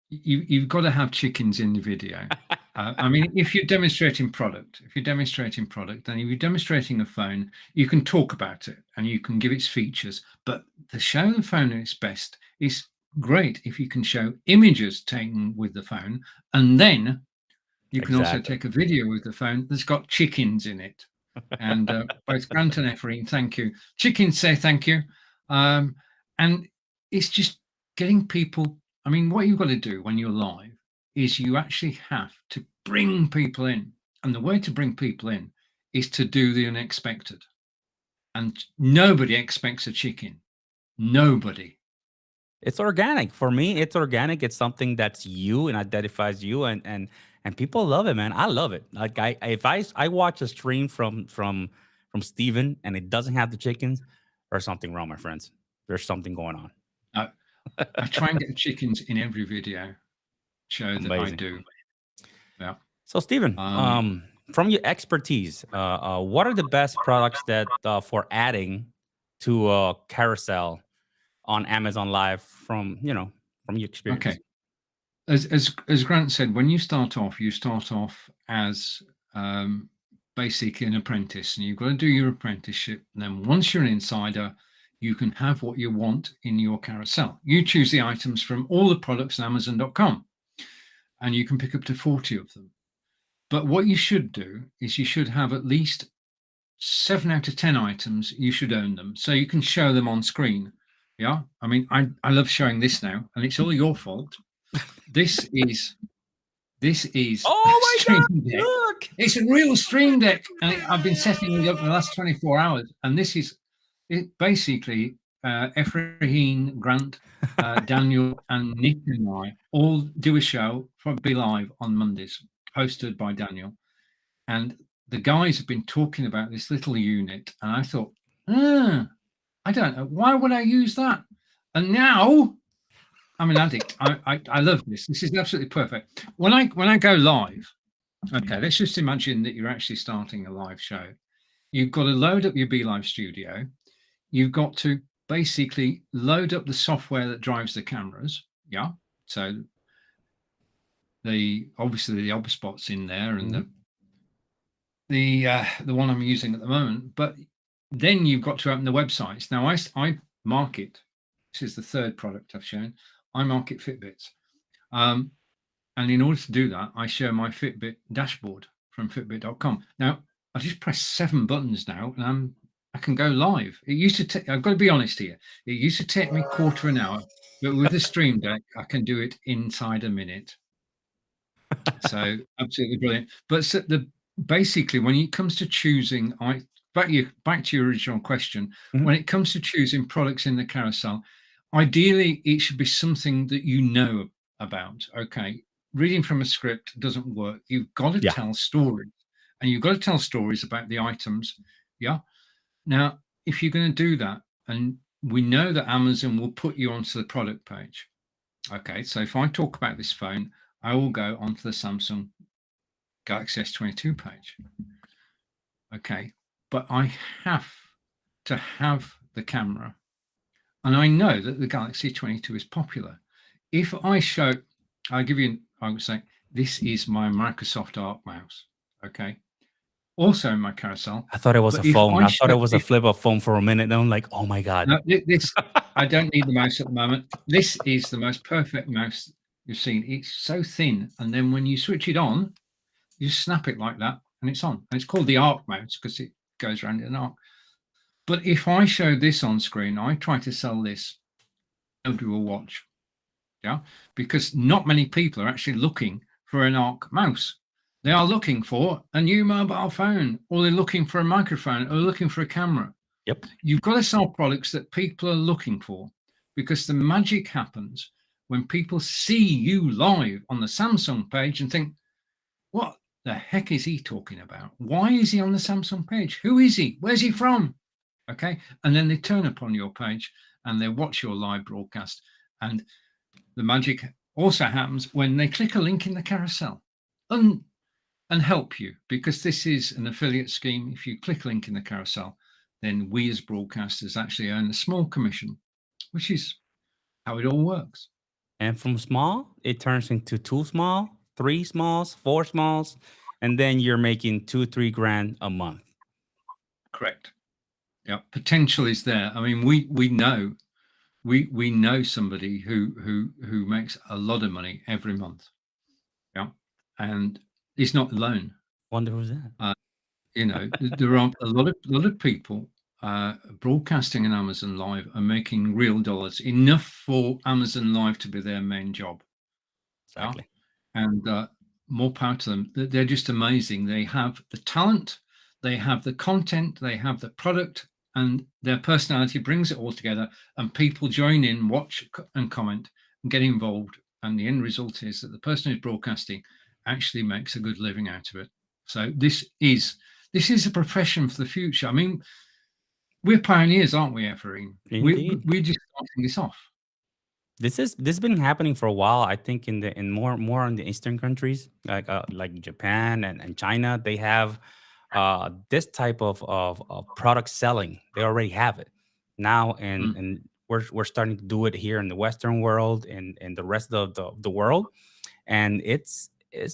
you've got to have chickens in the video. I mean, if you're demonstrating product, and if you're demonstrating a phone, you can talk about it and you can give its features. But to show the phone at its best is great if you can show images taken with the phone, and then you can also take a video with the phone that's got chickens in it. And both Grant and Efreen, thank you. Chickens say thank you. And it's just getting people. I mean, what you've got to do when you're live is you actually have to bring people in. And the way to bring people in is to do the unexpected. And nobody expects a chicken. Nobody. It's organic. For me, it's organic. It's something that's you and identifies you, and people love it, man. I love it. Like if I watch a stream from Steven and it doesn't have the chickens, there's something wrong, my friends. There's something going on. I try and get the chickens in every video show that I do. Yeah. So Steven, from your expertise, what are the best products that for adding to a carousel on Amazon Live from your experience? Okay. As Grant said, when you start off as basically an apprentice, and you've got to do your apprenticeship. And then once you're an insider, you can have what you want in your carousel. You choose the items from all the products on Amazon.com, and you can pick up to 40 of them. But what you should do is you should have at least 7 out of 10 items. You should own them so you can show them on screen. Yeah, I mean, I love showing this now, and it's all your fault. This is oh my God, look, it's a real Stream Deck, and I've been setting it up for the last 24 hours, and this is it. Basically, Efreen, Grant, Daniel, and Nick and I all do a show for Be.Live on Mondays, hosted by Daniel, and the guys have been talking about this little unit, and I thought, I don't know, why would I use that? And now I'm an addict. I love this. This is absolutely perfect. When I go live, okay, let's just imagine that you're actually starting a live show. You've got to load up your Be.Live studio. You've got to basically load up the software that drives the cameras. Yeah. So obviously the OBSpot's in there, and the one I'm using at the moment. But then you've got to open the websites. Now I market. This is the third product I've shown. I market Fitbits. And in order to do that, I show my Fitbit dashboard from Fitbit.com. Now, I just press 7 buttons now, and I can go live. It used to take, I've got to be honest here, it used to take me quarter an hour, but with the Stream Deck, I can do it inside a minute. So absolutely brilliant. But so basically, when it comes to choosing, back to your original question, when it comes to choosing products in the carousel, ideally it should be something that you know about. Okay, reading from a script doesn't work. You've got to tell stories, and you've got to tell stories about the items. Yeah. Now, if you're going to do that, and we know that Amazon will put you onto the product page. Okay, so if I talk about this phone, I will go onto the Samsung Galaxy S22 page. Okay, but I have to have the camera. And I know that the Galaxy 22 is popular. If I show, I would say, this is my Microsoft Arc mouse. Okay. Also in my carousel. I thought it was a phone. I thought it was a flip of phone for a minute. Then I'm like, oh my God. No, this, I don't need the mouse at the moment. This is the most perfect mouse you've seen. It's so thin. And then when you switch it on, you snap it like that and it's on. And it's called the Arc mouse because it goes around in an arc. But if I show this on screen, I try to sell this, nobody will watch. Yeah, because not many people are actually looking for an Arc mouse. They are looking for a new mobile phone, or they're looking for a microphone, or looking for a camera. Yep. You've got to sell products that people are looking for, because the magic happens when people see you live on the Samsung page and think, what the heck is he talking about? Why is he on the Samsung page? Who is he? Where's he from? Okay. And then they turn up on your page and they watch your live broadcast. And the magic also happens when they click a link in the carousel and help you, because this is an affiliate scheme. If you click a link in the carousel, then we as broadcasters actually earn a small commission, which is how it all works. And from small, it turns into 2 small, 3 smalls, 4 smalls, and then you're making 2-3 grand a month. Correct. Yeah, potential is there. I mean, we know somebody who makes a lot of money every month. Yeah, and he's not alone. Wonder who's that? You know, there are a lot of people broadcasting in Amazon Live are making real dollars, enough for Amazon Live to be their main job. Exactly. Yeah? And more power to them. They're just amazing. They have the talent, they have the content, they have the product, and their personality brings it all together, and people join in, watch and comment and get involved. And the end result is that the person who's broadcasting actually makes a good living out of it. So this is a profession for the future. I mean, we're pioneers, aren't we, Everine? We're just starting this off. This has been happening for a while. I think in more in the Eastern countries, like Japan and China, they have this type of product selling. They already have it now, and we're starting to do it here in the Western world and the rest of the world, and it's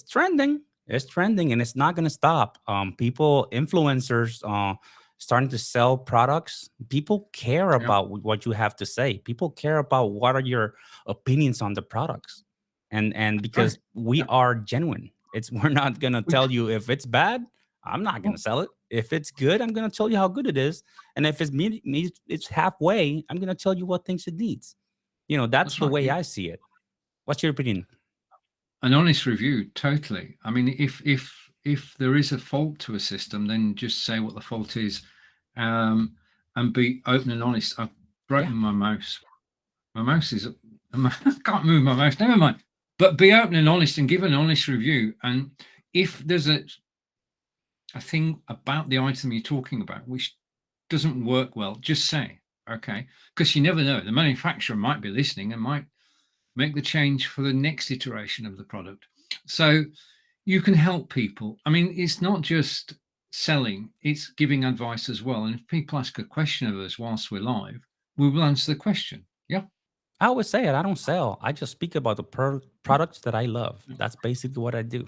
trending. It's trending, and it's not going to stop. Influencers, starting to sell products. People care about what you have to say. People care about what are your opinions on the products, and because we are genuine. We're not going to tell you if it's bad. I'm not going to sell it. If it's good, I'm going to tell you how good it is. And if it's halfway, I'm going to tell you what things it needs. You know, that's the way I see it. What's your opinion? An honest review, totally. I mean, if there is a fault to a system, then just say what the fault is, and be open and honest. I've broken my mouse. My mouse is, I can't move my mouse. Never mind. But be open and honest and give an honest review. And if there's a thing about the item you're talking about which doesn't work well, just say, okay, because you never know. The manufacturer might be listening and might make the change for the next iteration of the product. So you can help people. I mean, it's not just selling, it's giving advice as well. And if people ask a question of us whilst we're live, we will answer the question. Yeah. I always say it. I don't sell. I just speak about the products that I love. That's basically what I do.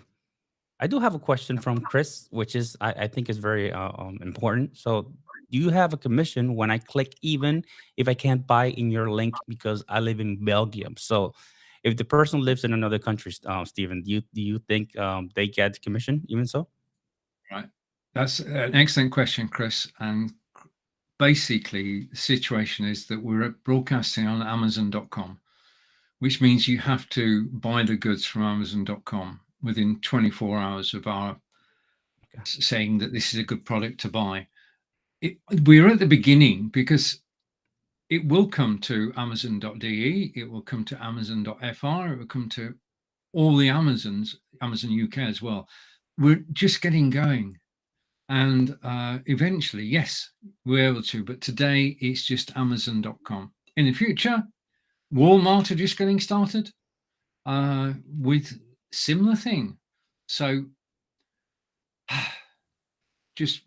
I do have a question from Chris, which is I think is very important. So, do you have a commission when I click even if I can't buy in your link because I live in Belgium? So, if the person lives in another country, Stephen, do you think they get commission even so? Right. That's an excellent question, Chris. And basically, the situation is that we're broadcasting on Amazon.com, which means you have to buy the goods from Amazon.com within 24 hours of our saying that this is a good product to buy. We're at the beginning because it will come to Amazon.de, it will come to Amazon.fr, it will come to all the Amazons, Amazon UK as well. We're just getting going. And eventually, yes, we're able to. But today, it's just Amazon.com. In the future, Walmart are just getting started with similar thing. So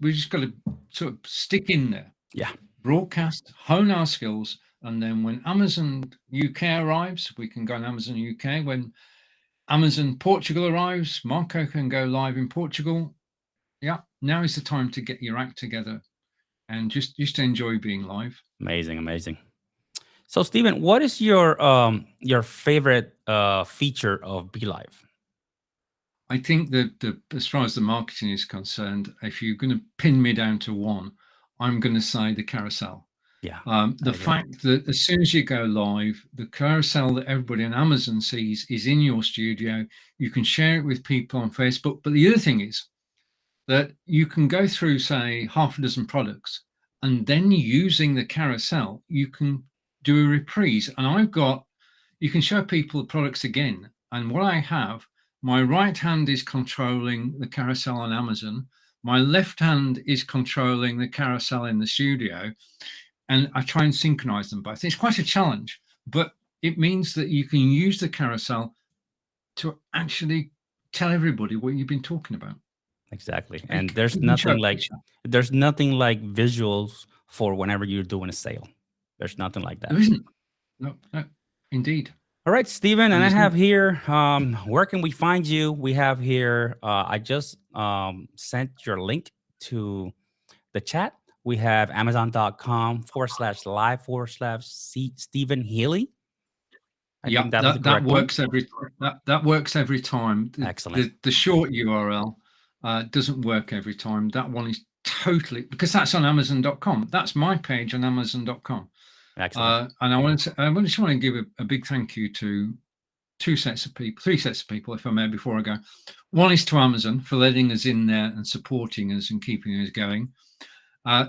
we just got to sort of stick in there. Yeah. Broadcast, hone our skills, and then when Amazon UK arrives, we can go on Amazon UK. When Amazon Portugal arrives, Marco can go live in Portugal. Yeah, now is the time to get your act together and just enjoy being live. Amazing. So, Stephen, what is your favorite feature of Be.Live? I think that as far as the marketing is concerned, if you're going to pin me down to one, I'm going to say the carousel. Yeah. The fact that as soon as you go live, the carousel that everybody on Amazon sees is in your studio. You can share it with people on Facebook. But the other thing is that you can go through, say, half a dozen products, and then using the carousel, you can do a reprise. And you can show people the products again. And what I have, my right hand is controlling the carousel on Amazon. My left hand is controlling the carousel in the studio. And I try and synchronize them both. It's quite a challenge, but it means that you can use the carousel to actually tell everybody what you've been talking about. Exactly. And there's nothing like visuals for whenever you're doing a sale. There's nothing like that. There isn't. No, indeed. All right, Stephen, and I have here, where can we find you? We have here, I just sent your link to the chat. We have amazon.com/live/Stephen Healy. Yeah, that works that works every time. Excellent. The short URL doesn't work every time. That one is totally, because that's on Amazon.com. That's my page on Amazon.com. Excellent. And I just want to give a big thank you to three sets of people, if I may, before I go. One is to Amazon for letting us in there and supporting us and keeping us going.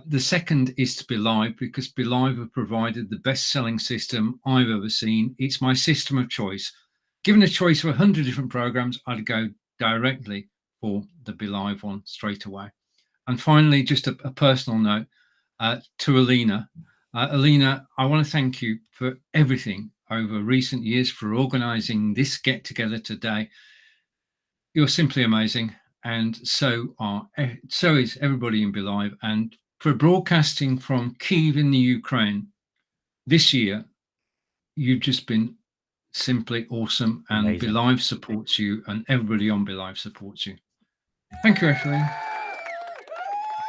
The second is to Be.Live, because Be.Live have provided the best-selling system I've ever seen. It's my system of choice. Given a choice of 100 different programs, I'd go directly for the Be.Live one straight away. And finally, just a personal note to Alina. Alina, I want to thank you for everything over recent years, for organizing this get-together today. You're simply amazing, and so is everybody in Be.Live. And for broadcasting from Kyiv in the Ukraine this year, you've just been simply awesome, and amazing. Be.Live supports you, and everybody on Be.Live supports you. Thank you, Ashley.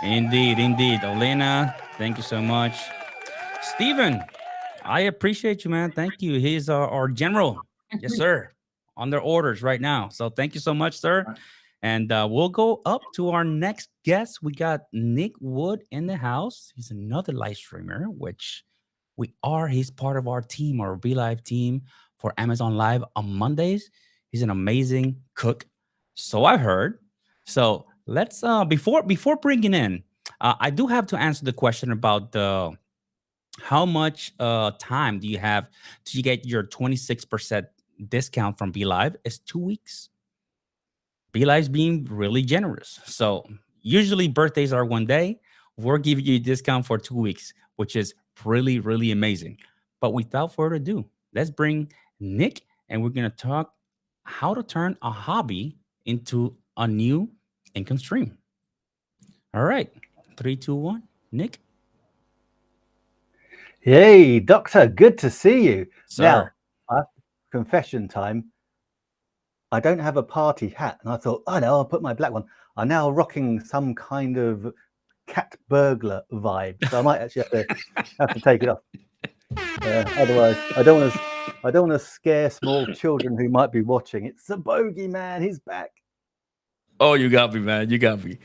Indeed. Elena, thank you so much. Stephen, I appreciate you, man. Thank you. He's our general. Yes, sir. On their orders right now. So thank you so much, sir. Right. And we'll go up to our next guest. We got Nick Wood in the house. He's another live streamer, which he's part of our team, our Be.Live team for Amazon Live on Mondays. He's an amazing cook. So I've heard. So let's, before bringing in, I do have to answer the question about how much time do you have to get your 26% discount from Be.Live? It's 2 weeks. Be.Live's being really generous. So usually birthdays are 1 day. We're giving you a discount for 2 weeks, which is really, really amazing. But without further ado, let's bring Nick, and we're going to talk how to turn a hobby into a new income stream. All right. 3, 2, 1. Nick. Hey, Doctor. Good to see you. Sir. Now, confession time. I don't have a party hat, and I thought, oh no, I'll put my black one. I'm now rocking some kind of cat burglar vibe, so I might actually have to take it off. Otherwise, I don't want to scare small children who might be watching. It's the bogeyman. He's back. Oh, you got me, man. You got me.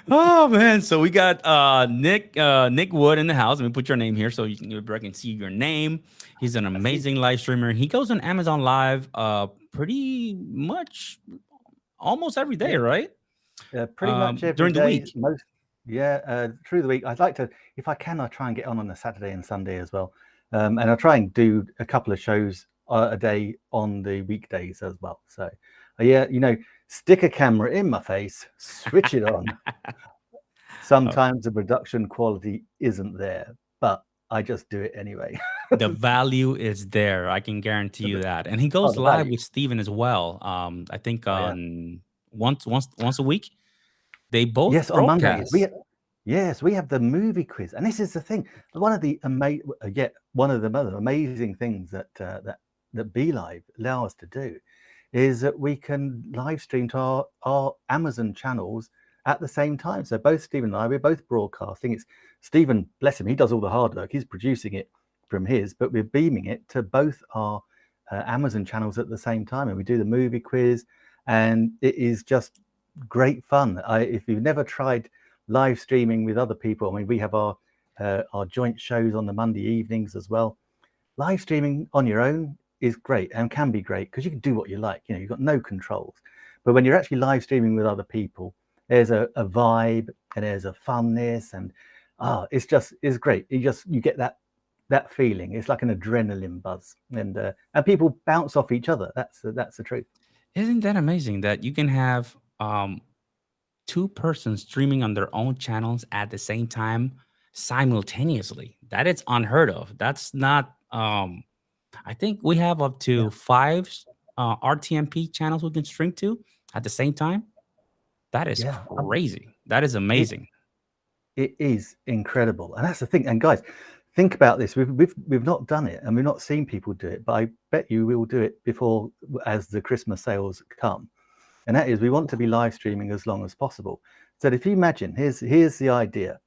Oh man. So we got Nick Wood in the house. Let me put your name here so everybody can see your name. He's an amazing live streamer. He goes on Amazon Live pretty much almost every day, Yeah. right? Pretty much every During the day. week. Through the week. I'd like to, if I can, I try and get on a Saturday and Sunday as well. And I try and do a couple of shows a day on the weekdays as well. So, yeah, stick a camera in my face, switch it on. Sometimes the production quality isn't there, but I just do it anyway. The value is there. I can guarantee you that. And he goes the live value. with Steven as well. I think Oh, yeah. on once a week. They both Yes, on Mondays. broadcast. We have the movie quiz, and this is the thing. One of the other amazing things that Be.Live allow us to do is that we can live stream to our Amazon channels at the same time. So both Stephen and I, we're both broadcasting. It's Stephen, bless him, he does all the hard work. He's producing it from his, but we're beaming it to both our Amazon channels at the same time, and we do the movie quiz, and it is just great fun. If you've never tried live streaming with other people, I mean, we have our joint shows on the Monday evenings as well. Live streaming on your own is great and can be great because you can do what you like. You've got no controls. But when you're actually live streaming with other people, there's a vibe and there's a funness, and it's great. You get that feeling. It's like an adrenaline buzz, and people bounce off each other. That's the truth. Isn't that amazing that you can have two persons streaming on their own channels at the same time simultaneously? That is unheard of. That's not I think we have up to 5 RTMP channels we can stream to at the same time. That is crazy. That is amazing. It is incredible, and that's the thing. And guys, think about this. We've not done it, and we've not seen people do it, but I bet you we will do it before, as the Christmas sales come. And that is, we want to be live streaming as long as possible. So if you imagine, here's the idea.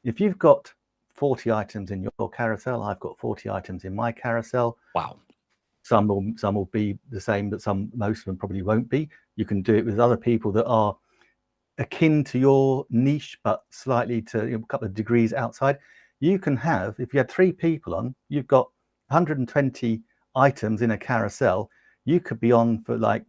If you've got 40 items in your carousel, I've got 40 items in my carousel. Wow. Some will be the same, but most of them probably won't be. You can do it with other people that are akin to your niche, but slightly to a couple of degrees outside. You can have, if you had 3 people on, you've got 120 items in a carousel. You could be on for like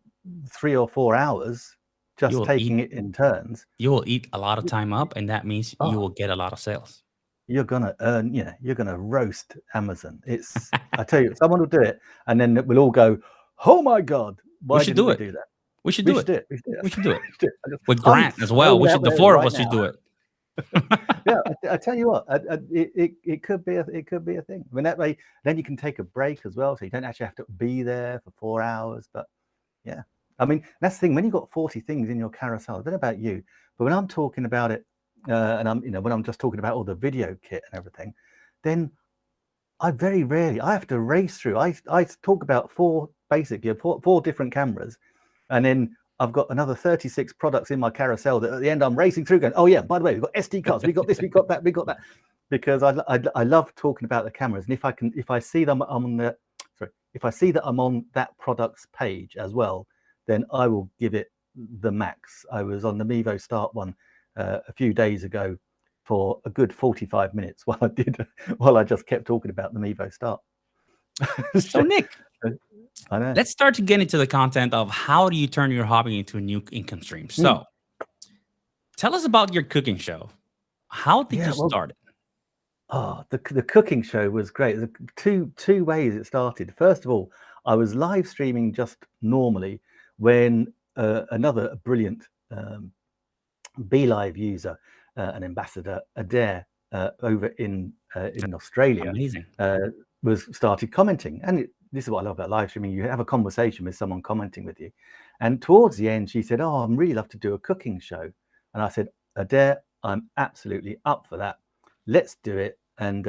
3 or 4 hours, just taking it in turns. You will eat a lot of time up, and that means you will get a lot of sales. You're gonna earn, you're gonna roast Amazon. It's I tell you, someone will do it, and then we'll all go, "Oh my God, why didn't we do that?" We should do it. We should do it. With Grant as well. The 4 of us should do it. Yeah, I tell you what, it could be a thing. I mean, that way, then you can take a break as well, so you don't actually have to be there for 4 hours. But yeah, I mean, that's the thing. When you've got 40 things in your carousel, I don't know about you, but when I'm talking about it, and when I'm just talking about all the video kit and everything, then I very rarely I have to race through. I talk about 4 different cameras, and then I've got another 36 products in my carousel that at the end I'm racing through going, oh yeah, by the way, we've got SD cards, we got this, we got that, we got that. Because I love talking about the cameras. And if I see them if I see that I'm on that product's page as well, then I will give it the max. I was on the Mevo Start one a few days ago for a good 45 minutes while I just kept talking about the Mevo Start. So Nick, I know. Let's start to get into the content of how do you turn your hobby into a new income stream. So tell us about your cooking show. How did you start it? Oh, the cooking show was great. Two ways it started. First of all, I was live streaming just normally when another brilliant Be.Live user, an ambassador, Adair, over in Australia, started commenting. And this is what I love about live streaming. You have a conversation with someone commenting with you. And towards the end, she said, oh, I'd really love to do a cooking show. And I said, Adair, I'm absolutely up for that. Let's do it. And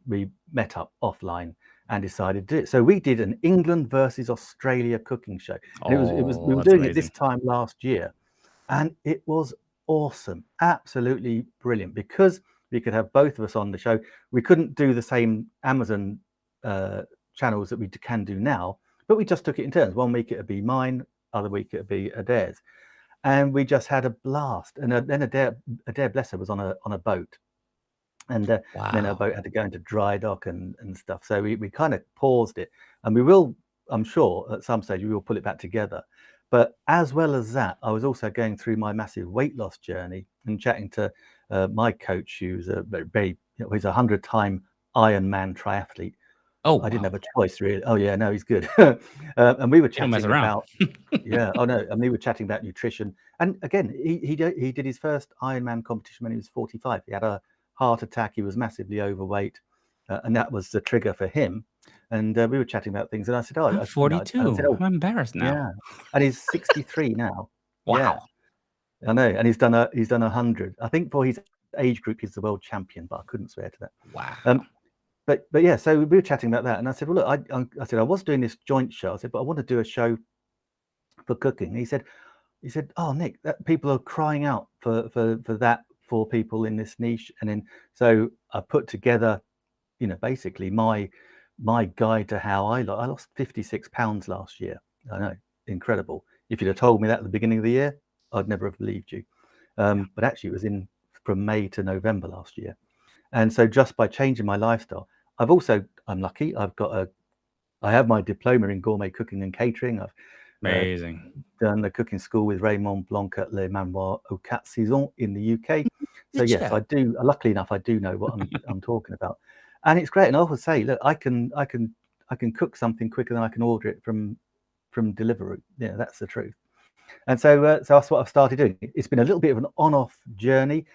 we met up offline and decided to do it. So we did an England versus Australia cooking show. And we were doing it this time last year. And it was awesome. Absolutely brilliant. Because we could have both of us on the show. We couldn't do the same Amazon channels that we can do now, but we just took it in turns. One week it would be mine, other week it would be Adair's. and we just had a blast. And then Adair, bless her, was on a boat, and then our Wow. boat had to go into dry dock and stuff. So we kind of paused it, and we will, I'm sure, at some stage we will pull it back together. But as well as that, I was also going through my massive weight loss journey and chatting to my coach, who's a very, he's a 100-time Ironman triathlete. Oh, I didn't wow. have a choice, really. Oh yeah, no, he's good. And we were You don't mess chatting around. about, yeah, oh no, and we were chatting about nutrition. And again, he did his first Ironman competition when he was 45. He had a heart attack. He was massively overweight, and that was the trigger for him. And we were chatting about things, and I said, "Oh, I'm and I 42. said, oh, I'm embarrassed now. yeah," and he's 63 now. Yeah, Wow. I know, and he's done 100. I think for his age group, he's the world champion, but I couldn't swear to that. Wow. But yeah, so we were chatting about that, and I said, "Well, look, I said I was doing this joint show." I said, "But I want to do a show for cooking." And he said, "Oh, Nick, people are crying out for that, for people in this niche." And then so I put together, basically my guide to how I lost 56 pounds last year. I know, incredible. If you'd have told me that at the beginning of the year, I'd never have believed you. But actually, it was from May to November last year. And so just by changing my lifestyle, I'm lucky. I have my diploma in gourmet cooking and catering. I've Amazing. done the cooking school with Raymond Blanc at Le Manoir aux Quatre Saisons in the UK. So Good yes, chef. I do. Luckily enough, I do know what I'm talking about, and it's great. And I always say, look, I can cook something quicker than I can order it from Deliveroo. Yeah, that's the truth. And so that's what I've started doing. It's been a little bit of an on-off journey.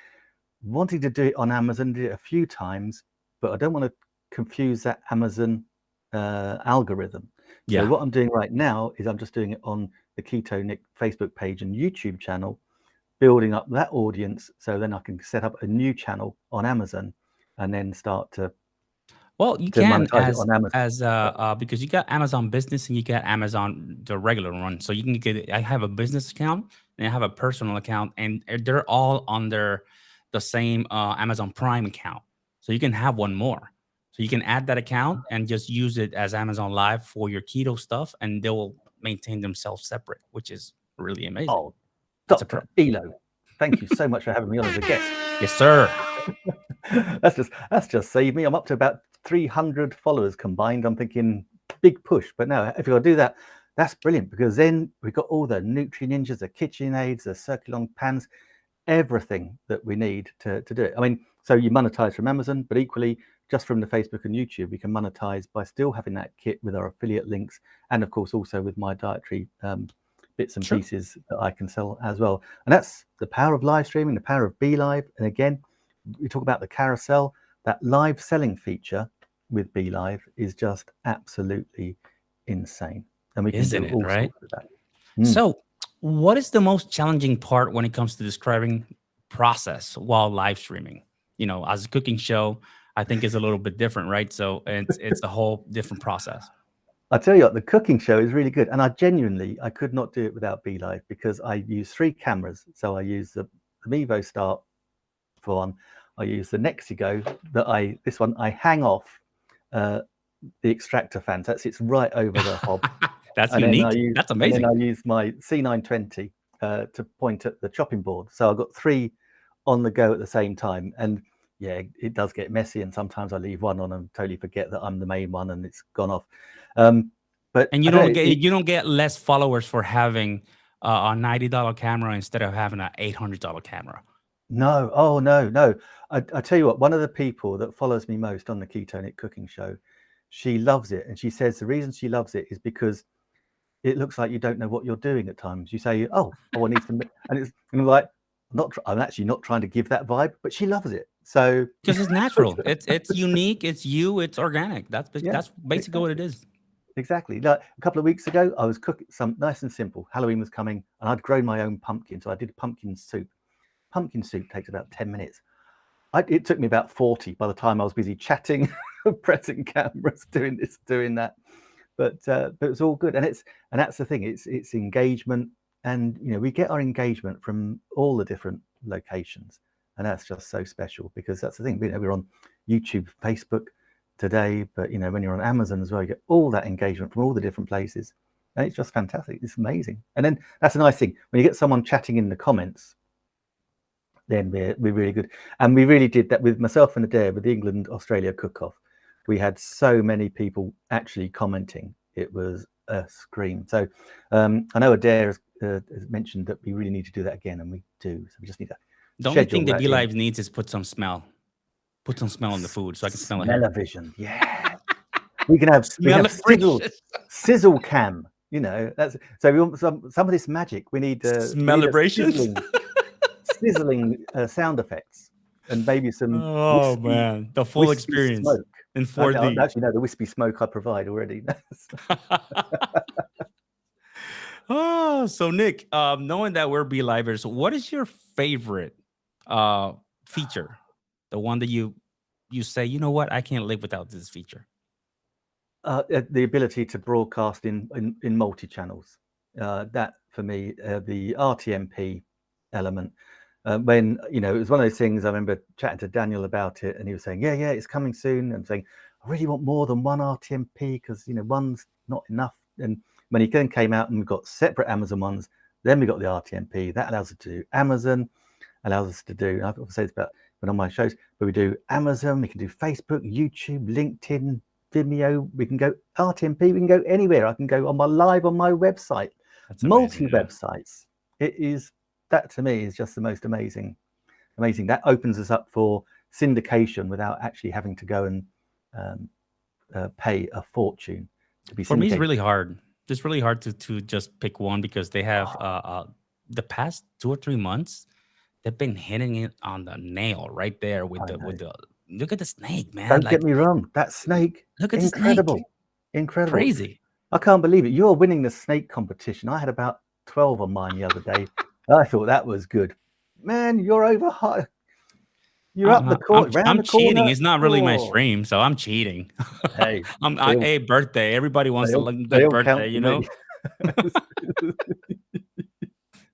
Wanting to do it on Amazon, did it a few times, but I don't want to confuse that Amazon algorithm. Yeah. So what I'm doing right now is I'm just doing it on the Keto Nick Facebook page and YouTube channel, building up that audience, so then I can set up a new channel on Amazon and then start to Well, you can monetize it on Amazon. because you got Amazon Business and you got Amazon the regular one. So you can get. I have a business account and I have a personal account, and they're all under the same Amazon Prime account. So you can have one more. So you can add that account and just use it as Amazon Live for your keto stuff, and they will maintain themselves separate, which is really amazing. Oh, That's a Dr. Elo, thank you so much for having me on as a guest. Yes, sir. That's just saved me. I'm up to about 300 followers combined. I'm thinking big push, but no, if you'll do that, that's brilliant, because then we've got all the Nutri Ninjas, the kitchen aids, the Circulon pans, everything that we need to do it. I mean, so you monetize from Amazon, but equally just from the Facebook and YouTube, we can monetize by still having that kit with our affiliate links, and of course also with my dietary bits and pieces that I can sell as well. And that's the power of live streaming, the power of Be.Live. And again, we talk about the carousel. That live selling feature with Be.Live is just absolutely insane, and we can Isn't do it, all right? sorts of that. So, what is the most challenging part when it comes to describing process while live streaming? As a cooking show, I think is a little bit different, right? So it's a whole different process. I tell you what, the cooking show is really good, and I could not do it without Be.Live, because I use 3 cameras. So I use the Mevo Start for one. I use the Nexigo this one I hang off the extractor fan, so that sits right over the hob. That's and unique. That's amazing. And then I use my C920 to point at the chopping board. So I've got 3 on the go at the same time. And yeah, it does get messy, and sometimes I leave one on and totally forget that I'm the main one and it's gone off. But you don't get less followers for having a $90 camera instead of having an $800 camera. No, oh no. I tell you what, one of the people that follows me most on the Keto Nick cooking show, she loves it, and she says the reason she loves it is because it looks like you don't know what you're doing at times. You say, "Oh, I need some," and I'm like, I'm actually not trying to give that vibe, but she loves it. So because it's natural, it's unique, it's you, it's organic. That's basically what it is. Exactly. Like a couple of weeks ago, I was cooking some nice and simple. Halloween was coming, and I'd grown my own pumpkin, so I did pumpkin soup. Pumpkin soup takes about 10 minutes. It took me about 40 by the time I was busy chatting, pressing cameras, doing this, doing that. But it was all good, and that's the thing. It's engagement, and we get our engagement from all the different locations, and that's just so special, because that's the thing. We're on YouTube, Facebook today, but when you're on Amazon as well, you get all that engagement from all the different places, and it's just fantastic. It's amazing. And then that's a nice thing when you get someone chatting in the comments. Then we're really good, and we really did that with myself and Adair with the England-Australia cook-off. We had so many people actually commenting. It was a scream. So I know Adair has mentioned that we really need to do that again, and we do. So we just need to. The only thing schedule that that in. Be.Live needs is put some smell. Put some smell in the food so I can smell it here. Smell-o-vision, yeah. we can have sizzle cam. You know, that's so we want some of this magic. We need Smell-a-bration? sizzling sound effects, and maybe some. Oh man, the full experience smoke in 4D. Actually, no, the wispy smoke I provide already. Oh, so Nick, knowing that we're Be.Livers, what is your favorite feature? The one that you say, you know what, I can't live without this feature. The ability to broadcast in multi-channels. That for me, the RTMP element. When it was one of those things. I remember chatting to Daniel about it, and he was saying, "Yeah, it's coming soon." And saying, "I really want more than one RTMP because one's not enough." And when he then came out and we got separate Amazon ones, then we got the RTMP. That allows us to do Amazon, allows us to do. I've got say this about when on my shows, but we do Amazon, we can do Facebook, YouTube, LinkedIn, Vimeo. We can go RTMP. We can go anywhere. I can go on my website. That's amazing, websites. It is. That to me is just the most amazing. That opens us up for syndication without actually having to go and pay a fortune to be syndicated. For me, it's really hard. It's really hard to just pick one because they have the past 2 or 3 months, they've been hitting it on the nail right there with the look at the snake, man. Don't get me wrong, that snake. Look at incredible, the snake. Incredible, Crazy. I can't believe it. You're winning the snake competition. I had about 12 on mine the other day. I thought that was good. Man, you're over high. You're up the court. I'm cheating. It's not really my stream, so I'm cheating. Hey, hey, birthday. Everybody wants to look good birthday, you know?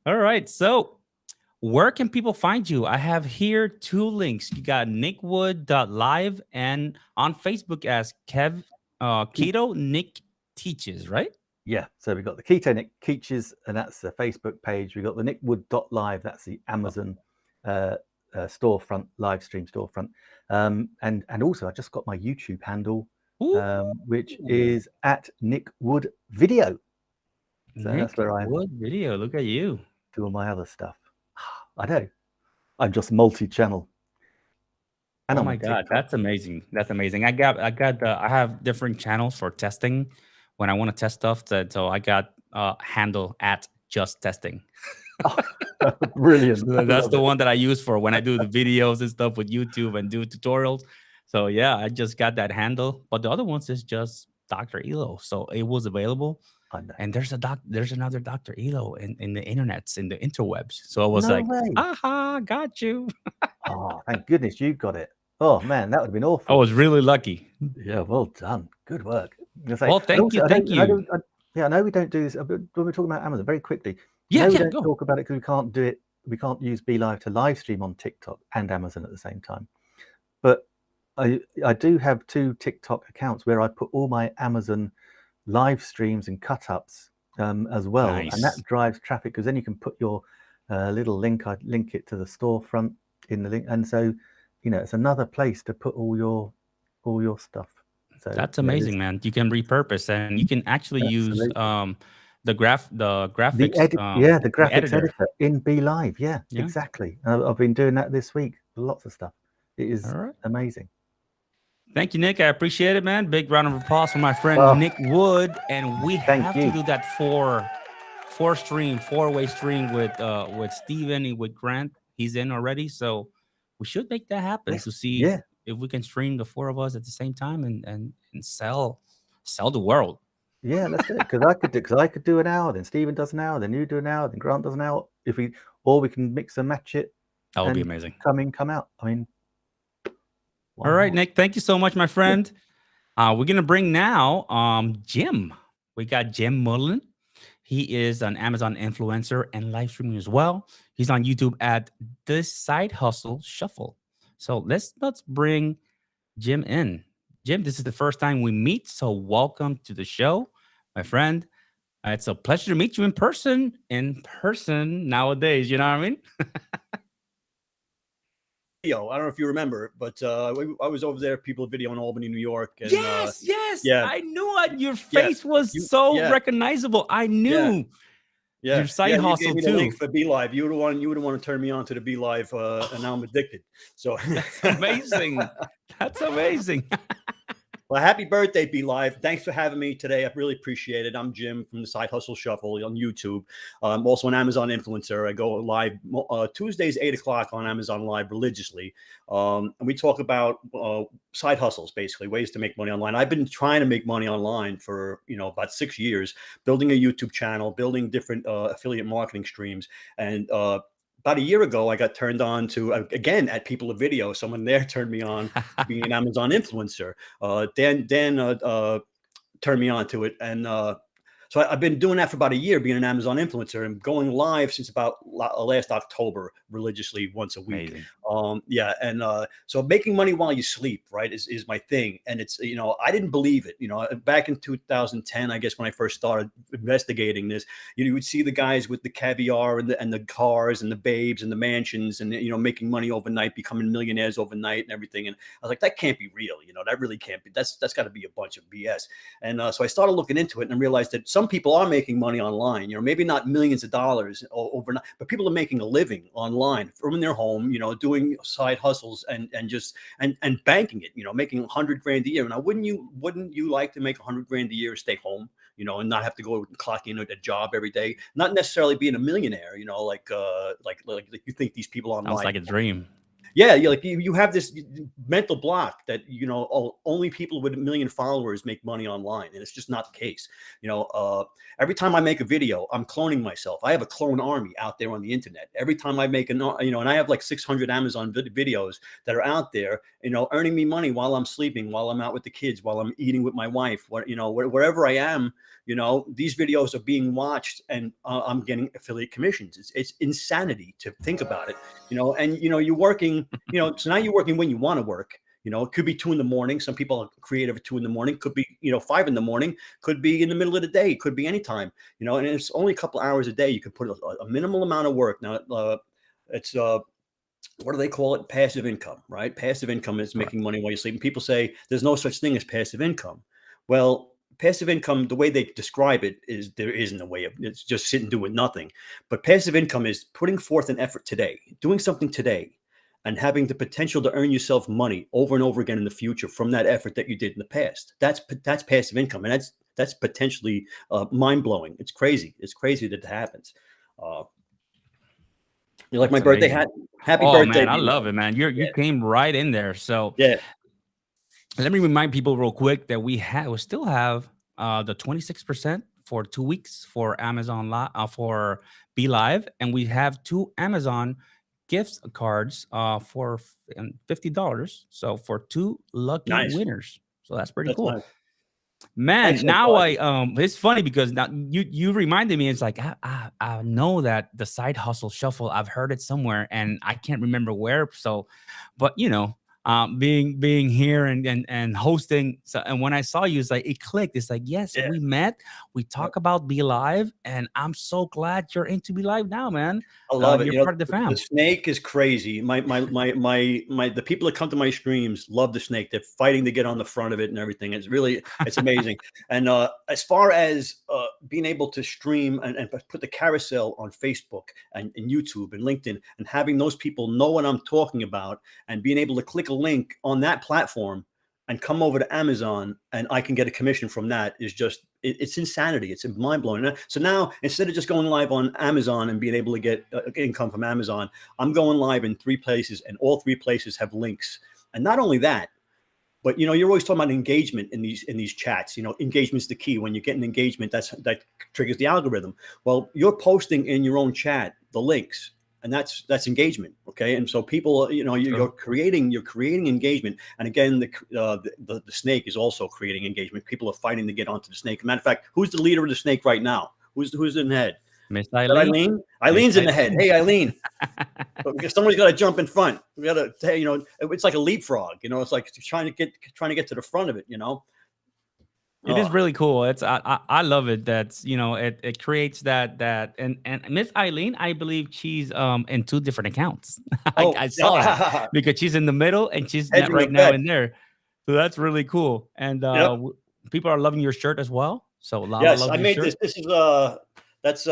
All right. So where can people find you? I have here 2 links. You got nickwood.live and on Facebook as Keto Nick Teaches, right? Yeah, so we've got the Keto Nick Teaches, and that's the Facebook page. We've got the nickwood.live, that's the Amazon storefront, live stream storefront. And also I just got my YouTube handle, which is at Nick Wood Video. So Nick that's where I Wood Video. Look at you. Do all my other stuff. I know. I'm just multi-channel. And oh my God, that's amazing. That's amazing. I have different channels for testing when I want to test stuff. So I got handle at just testing. Oh, brilliant. So that's the one that I use for when I do the videos and stuff with YouTube and do tutorials. So yeah, I just got that handle. But the other ones is just Dr. Elo. So it was available. And there's another Dr. Elo in the internets, in the interwebs. So I was aha, got you. Oh, thank goodness you got it. Oh man, that would have been awful. I was really lucky. Yeah, well done. Good work. Well, thank you. I know we don't do this, but when we're talking about Amazon, very quickly. We don't talk about it because we can't do it. We can't use Be.Live to live stream on TikTok and Amazon at the same time. But I do have 2 TikTok accounts where I put all my Amazon live streams and cut-ups as well. Nice. And that drives traffic because then you can put your little link. I link it to the storefront in the link, and so it's another place to put all your stuff. So that's amazing, man. You can repurpose, and you can actually use the graphics, the graphics editor in Be.Live. Yeah, exactly. I've been doing that this week. Lots of stuff. It is amazing. Thank you, Nick. I appreciate it, man. Big round of applause for my friend Nick Wood. And we have to do that four-way stream with Steven and with Grant. He's in already, so we should make that happen to see if we can stream the 4 of us at the same time and sell the world. Yeah, let's do it. Because I could do an hour, then Steven does an hour, then you do an hour, then Grant does an hour. Or we can mix and match it. That would be amazing. Come in, come out. I mean. All right, Nick. Thank you so much, my friend. We're gonna bring now Jim. We got Jim Mullen. He is an Amazon influencer and live streaming as well. He's on YouTube at This Side Hustle Shuffle. So let's bring Jim in. Jim, this is the first time we meet, so welcome to the show, my friend. It's a pleasure to meet you in person. In person nowadays, you know what I mean? Video. I don't know if you remember, but I was over there, people video in Albany, New York, and Yes, yeah, I knew it. Your yeah, face was you, so yeah, recognizable. I knew yeah, your side You gave hustle me the link too. for Be.Live. You would want to turn me on to the Be.Live, and now I'm addicted. So That's amazing. That's amazing. Well, happy birthday, Be.Live. Thanks for having me today. I really appreciate it. I'm Jim from the Side Hustle Shuffle on YouTube. I'm also an Amazon influencer. I go live Tuesdays, 8 o'clock on Amazon Live religiously. And we talk about side hustles, basically, ways to make money online. I've been trying to make money online for, about 6 years, building a YouTube channel, building different affiliate marketing streams. And about a year ago, I got turned on to, again, at People of Video. Someone there turned me on to being an Amazon influencer. Dan turned me on to it. And so I've been doing that for about a year, being an Amazon influencer, and going live since about last October, religiously once a week. Amazing. And so making money while you sleep, right, is my thing. And it's, I didn't believe it. Back in 2010, I guess, when I first started investigating this, you would see the guys with the caviar and the cars and the babes and the mansions and, making money overnight, becoming millionaires overnight and everything. And I was like, that can't be real. That really can't be. That's got to be a bunch of BS. And so I started looking into it and realized that some people are making money online, maybe not millions of dollars overnight, but people are making a living online from their home, doing side hustles and banking it, making 100 grand a year. Now, wouldn't you like to make 100 grand a year, stay home, and not have to go and clock in at a job every day, not necessarily being a millionaire, like you think these people online. Sounds like a dream. Yeah, you have this mental block that only people with 1 million followers make money online, and it's just not the case. Every time I make a video, I'm cloning myself. I have a clone army out there on the internet. Every time I make and I have like 600 Amazon videos that are out there, earning me money while I'm sleeping, while I'm out with the kids, while I'm eating with my wife, wherever I am. These videos are being watched, and I'm getting affiliate commissions. It's insanity to think about it. And you're working. So now you're working when you want to work. It could be 2 a.m. Some people are creative at 2 a.m. Could be 5 a.m. Could be in the middle of the day. Could be anytime. And it's only a couple of hours a day. You can put a minimal amount of work. Now it's what do they call it? Passive income, right? Passive income is making money while you're sleeping. People say there's no such thing as passive income. Well, passive income, the way they describe it is there isn't a way of it's just sitting doing nothing. But passive income is putting forth an effort today, doing something today, and having the potential to earn yourself money over and over again in the future from that effort that you did in the past. That's passive income, and that's potentially mind blowing. It's crazy. It's crazy that it happens. You like my birthday hat? Happy birthday, man! I love it, man. You came right in there. So yeah. Let me remind people real quick that we still have the 26% for 2 weeks for Amazon for Be.Live, and we have 2 Amazon gift cards for $50. So for 2 lucky winners. So that's pretty cool. Nice. Man, Excellent now project. it's funny because now you reminded me. It's like I know that the Side Hustle Shuffle, I've heard it somewhere and I can't remember where. So, but being here and hosting. So, and when I saw you, it's like it clicked. It's like, yes, we met. We talk about Be.Live, and I'm so glad you're into Be.Live now, man. I love it. You're part of the fam. The snake is crazy. The people that come to my streams love the snake. They're fighting to get on the front of it and everything. It's amazing. And as far as being able to stream and put the carousel on Facebook and YouTube and LinkedIn, and having those people know what I'm talking about, and being able to click a link on that platform and come over to Amazon and I can get a commission from that is just, it's insanity. It's mind blowing. So now instead of just going live on Amazon and being able to get income from Amazon, I'm going live in 3 places, and all 3 places have links. And not only that, but you're always talking about engagement in these chats. Engagement's the key. When you get an engagement, that triggers the algorithm. Well, you're posting in your own chat the links, and that's engagement. Okay. And so people, you're creating engagement. And again, the snake is also creating engagement. People are fighting to get onto the snake. Matter of fact, who's the leader of the snake right now? Who's in the head? Miss Eileen. Eileen? In the head. Hey, Eileen. Because somebody's got to jump in front. We got to, it's like a leapfrog. It's like trying to get to the front of it. It is Oh. really cool. It's I love it. That's it creates that and Miss Eileen, I believe she's in two different accounts. Oh, I saw that because she's in the middle and she's not hedging a right now bet. in there. So that's really cool. And Yep. people are loving your shirt as well. So Lala Yes, loves I your made shirt. this. This is that's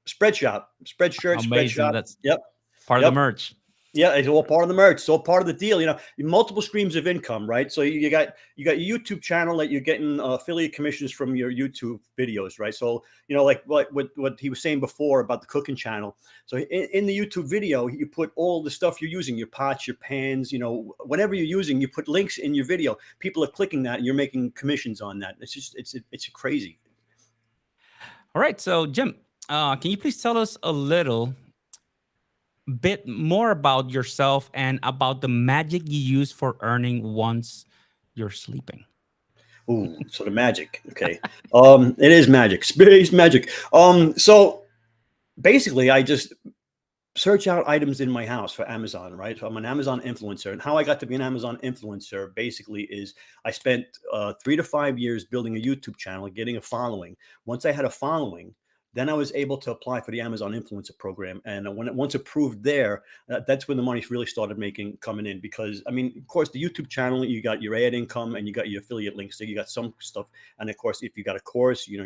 spread shop, spread shirt, spread Amazing. shop. That's Yep. part of Yep. the merch. Yeah, it's all part of the merch. It's all part of the deal. Multiple streams of income, right? So you got your YouTube channel that you're getting affiliate commissions from your YouTube videos, right? So like what he was saying before about the cooking channel. So in the YouTube video, you put all the stuff you're using, your pots, your pans, whatever you're using, you put links in your video. People are clicking that, and you're making commissions on that. It's just it's crazy. All right. So Jim, can you please tell us a little bit more about yourself and about the magic you use for earning once you're sleeping? Ooh, so the magic. Okay. It is magic. Space magic. So basically I just search out items in my house for Amazon, right? So I'm an Amazon influencer, and how I got to be an Amazon influencer basically is I spent 3 to 5 years building a YouTube channel, getting a following. Once I had a following, then I was able to apply for the Amazon influencer program, and once approved there, that's when the money really started coming in. Because I mean, of course, the YouTube channel, you got your ad income and you got your affiliate links, so you got some stuff. And of course, if you got a course, you're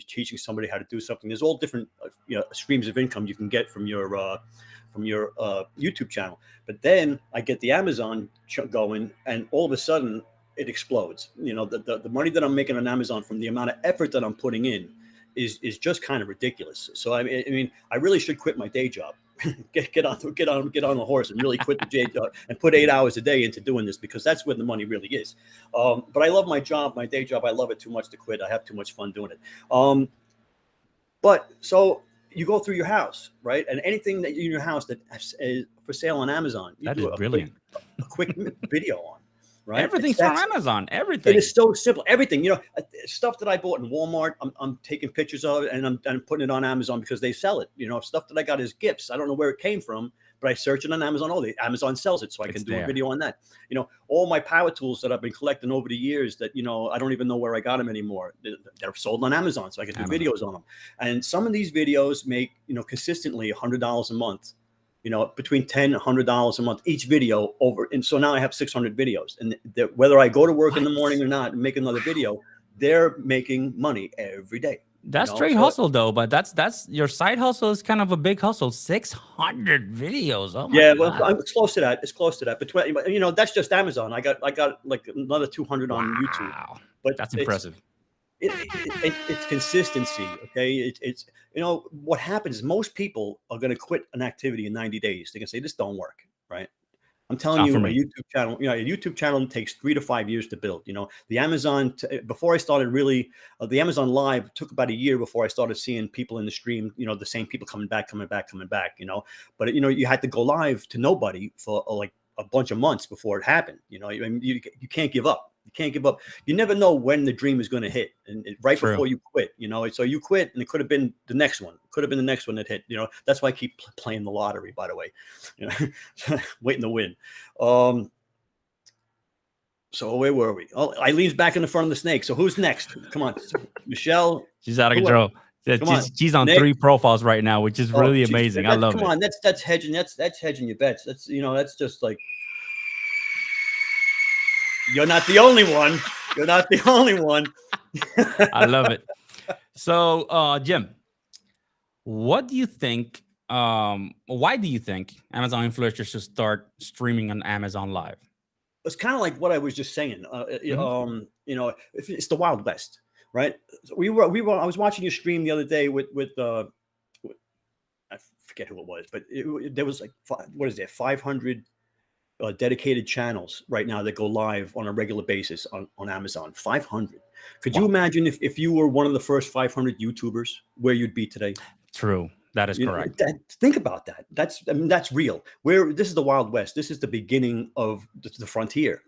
teaching somebody how to do something. There's all different streams of income you can get from your YouTube channel. But then I get the Amazon going, and all of a sudden it explodes. The money that I'm making on Amazon from the amount of effort that I'm putting in is just kind of ridiculous. So I mean, I really should quit my day job, get on the horse and really quit the day job and put 8 hours a day into doing this, because that's where the money really is. But I love my job, my day job. I love it too much to quit. I have too much fun doing it. But so you go through your house, right? And anything that in your house that is for sale on Amazon, you That do is brilliant. a quick video on, right? Everything's from Amazon. It Everything. is so simple. Everything, stuff that I bought in Walmart, I'm taking pictures of it and I'm putting it on Amazon because they sell it. Stuff that I got as gifts. I don't know where it came from, but I search it on Amazon. Oh, Amazon sells it, so I can do a video on that. All my power tools that I've been collecting over the years that, I don't even know where I got them anymore. They're sold on Amazon, so I can do videos on them. And some of these videos make, consistently $100 a month. Between $10 and $100 a month each video over. And so now I have 600 videos, and whether I go to work in the morning or not and make another video, they're making money every day. That's straight hustle though, but that's your side hustle is kind of a big hustle. 600 videos. Oh my Yeah, God. well, it's close to that. It's close to that. But that's just Amazon. I got like another 200 on YouTube. Wow. But That's impressive. It's consistency. Okay. It's what happens is most people are going to quit an activity in 90 days. They're going to say, this don't work. Right. I'm telling Not you, for a me. YouTube channel, a YouTube channel takes 3 to 5 years to build. The Amazon, before I started really, the Amazon Live took about a year before I started seeing people in the stream, the same people coming back. But, you had to go live to nobody for like a bunch of months before it happened. You can't give up. You can't give up. You never know when the dream is going to hit, and right True. before you quit. So you quit, and it could have been the next one. Could have been the next one that hit. That's why I keep playing the lottery. By the way, waiting to win. So where were we? Oh, Eileen's back in the front of the snake. So who's next? Come on, Michelle. She's out of Who control. She's on Nick? 3 profiles right now, which is really geez, amazing. I love come it. on, that's hedging. That's hedging your bets. That's that's just like. You're not the only one. You're not the only one. I love it. So, Jim, what do you think? Why do you think Amazon influencers should start streaming on Amazon Live? It's kind of like what I was just saying. It's the Wild West, right? So I was watching a stream the other day with I forget who it was, but there was like 500 dedicated channels right now that go live on a regular basis on Amazon. 500. Could you imagine if you were one of the first 500 YouTubers, where you'd be today? True. That is correct. Think about that. That's real. This is the Wild West. This is the beginning of the frontier.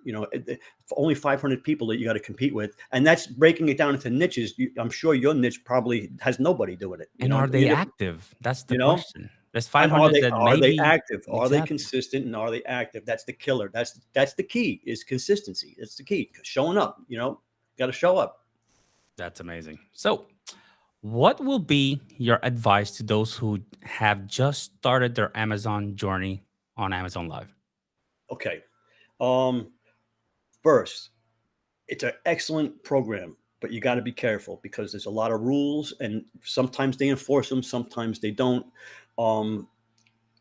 Only 500 people that you got to compete with, and that's breaking it down into niches. I'm sure your niche probably has nobody doing it. And are they active? That's the question. There's 500 that are maybe they active? Are they Exactly. consistent? And are they active? That's the killer. That's the key. Is consistency. It's the key. Showing up. Got to show up. That's amazing. So, what will be your advice to those who have just started their Amazon journey on Amazon Live? Okay. Um, First, it's an excellent program, but you got to be careful because there's a lot of rules, and sometimes they enforce them, sometimes they don't. Um,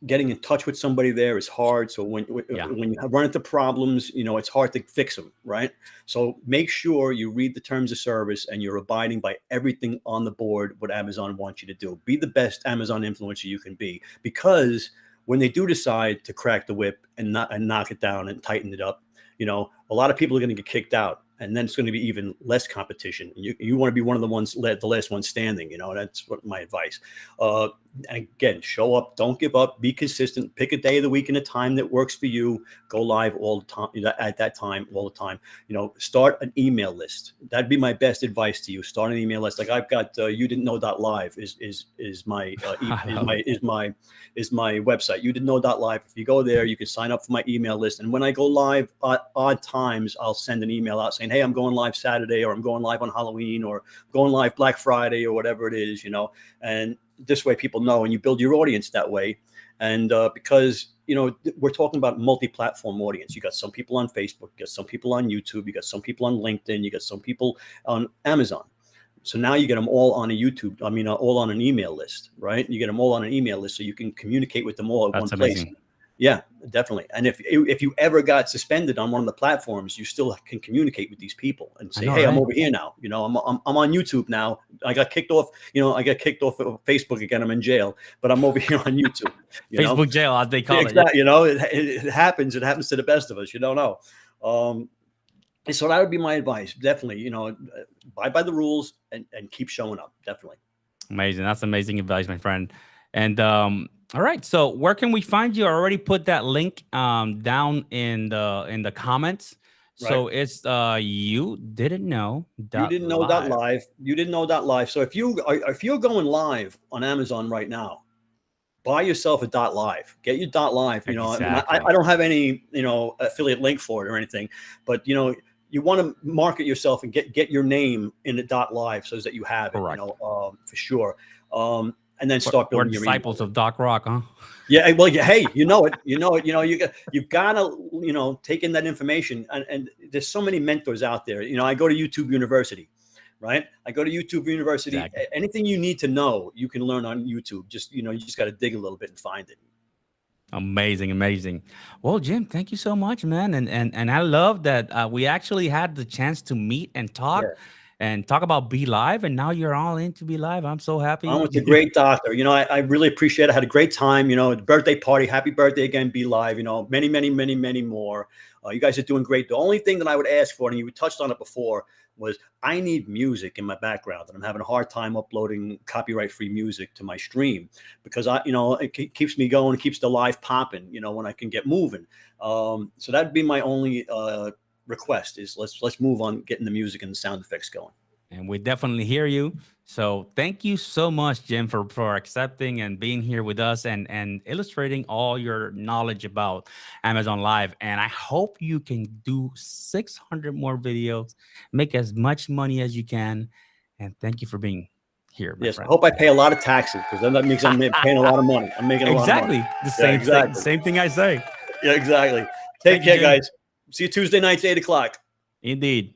Getting in touch with somebody there is hard. So Yeah, when you run into problems, it's hard to fix them, right? So make sure you read the terms of service and you're abiding by everything on the board what Amazon wants you to do. Be the best Amazon influencer you can be, because when they do decide to crack the whip and knock it down and tighten it up, a lot of people are going to get kicked out. And then it's going to be even less competition. You want to be one of the ones, the last one standing. That's what my advice. And again, show up, don't give up, be consistent, pick a day of the week and a time that works for you, go live all the time, at that time, all the time, start an email list. That'd be my best advice to you. Start an email list. Like I've got, you didn't know.live is my, I love it. is my website. You didn't know.live. If you go there, you can sign up for my email list. And when I go live odd times, I'll send an email out saying, hey, I'm going live Saturday, or I'm going live on Halloween, or going live Black Friday, or whatever it is, and this way people know, and you build your audience that way. And because we're talking about multi-platform audience. You got some people on Facebook, you got some people on YouTube, you got some people on LinkedIn, you got some people on Amazon. So now you get them all on a YouTube, all on an email list, right? You get them all on an email list so you can communicate with them all at That's one place. amazing. Yeah, definitely. And if you ever got suspended on one of the platforms, you still can communicate with these people and I say, know, "Hey, I'm right? over here now. I'm on YouTube now. I got kicked off. I got kicked off of Facebook again. I'm in jail, but I'm over here on YouTube." Facebook jail, as they call it. Exactly. It happens. It happens to the best of us. You don't know. So that would be my advice. Definitely. Abide by the rules and keep showing up. Definitely. Amazing. That's amazing advice, my friend. And all right. So where can we find you? I already put that link down in the comments. So it's you didn't know You didn't know that live. You didn't know that live. So if you're going live on Amazon right now, buy yourself a .live. Get your .live. Exactly. I don't have any affiliate link for it or anything, but you want to market yourself and get your name in the .live so that you have it. Correct. For sure. And then start We're building your disciples email. of Doc Rock, huh? Yeah, well, hey, you know it. You've got to take in that information, and there's so many mentors out there. I go to YouTube University, right? I go to YouTube University. Exactly. Anything you need to know, you can learn on YouTube. Just you just got to dig a little bit and find it. Amazing. Well, Jim, thank you so much, man. And I love that we actually had the chance to meet and talk Yeah. and talk about Be.Live, and now you're all into Be.Live. I'm so happy. I was a great doctor. I really appreciate it. I had a great time. The birthday party. Happy birthday again, Be.Live. Many, many, many, many more. You guys are doing great. The only thing that I would ask for, and you touched on it before, was I need music in my background, and I'm having a hard time uploading copyright-free music to my stream because it keeps me going, keeps the live popping. When I can get moving. So that'd be my only request is let's move on getting the music and the sound effects going. And we definitely hear you. So thank you so much, Jim, for accepting and being here with us and illustrating all your knowledge about Amazon Live. And I hope you can do 600 more videos, make as much money as you can. And thank you for being here, my Yes, friend. I hope I pay a lot of taxes because then that means I'm paying a lot of money. I'm making a lot of money. The same exactly. thing. Same thing I say. Yeah, exactly. Thank Take you, care, Jim. guys. See you Tuesday nights, 8 o'clock. Indeed.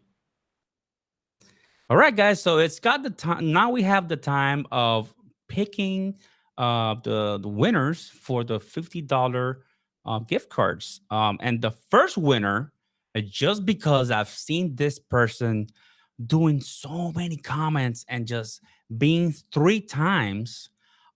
All right, guys. So it's got the time. Now we have the time of picking the winners for the $50 gift cards. And the first winner, just because I've seen this person doing so many comments and just being 3 times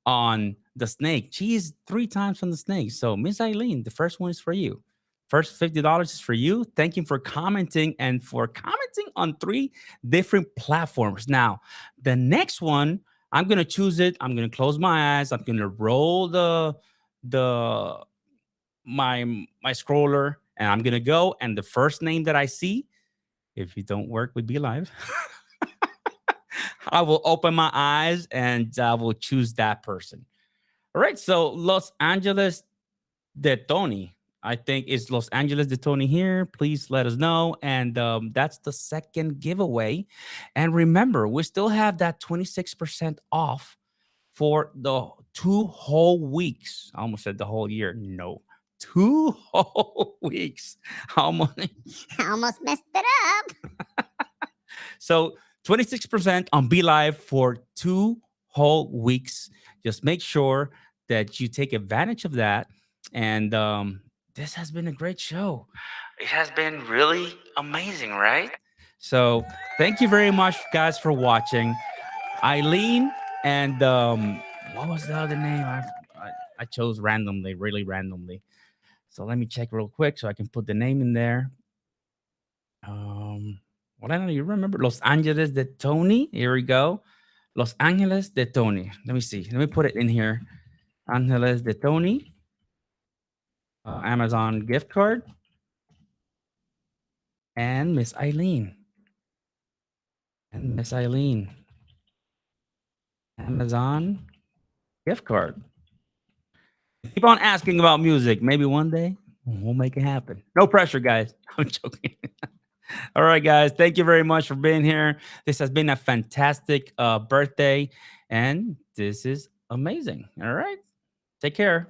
on the snake. She's 3 times on the snake. So Miss Eileen, the first one is for you. First $50 is for you. Thank you for commenting and for commenting on 3 different platforms. Now, the next one, I'm gonna choose it. I'm gonna close my eyes. I'm gonna roll my scroller, and I'm gonna go. And the first name that I see, if you don't work with Be.Live, I will open my eyes and I will choose that person. All right. So Los Angeles de Tony. I think it's Los Angeles de Tony here. Please let us know. And that's the second giveaway. And remember, we still have that 26% off for the 2 whole weeks. I almost said the whole year. No, 2 whole weeks. How many? I almost messed it up. So 26% on Be Live for 2 whole weeks. Just make sure that you take advantage of that. And this has been a great show. It has been really amazing, right? So thank you very much, guys, for watching. Eileen and what was the other name? I chose randomly, really randomly. So let me check real quick so I can put the name in there. Well, I don't know. You remember Los Angeles de Tony? Here we go. Los Angeles de Tony. Let me see. Let me put it in here. Angeles de Tony. Amazon gift card. And Miss Eileen. And Miss Eileen. Amazon gift card. Keep on asking about music. Maybe one day we'll make it happen. No pressure, guys. I'm joking. All right, guys. Thank you very much for being here. This has been a fantastic birthday, and this is amazing. All right. Take care.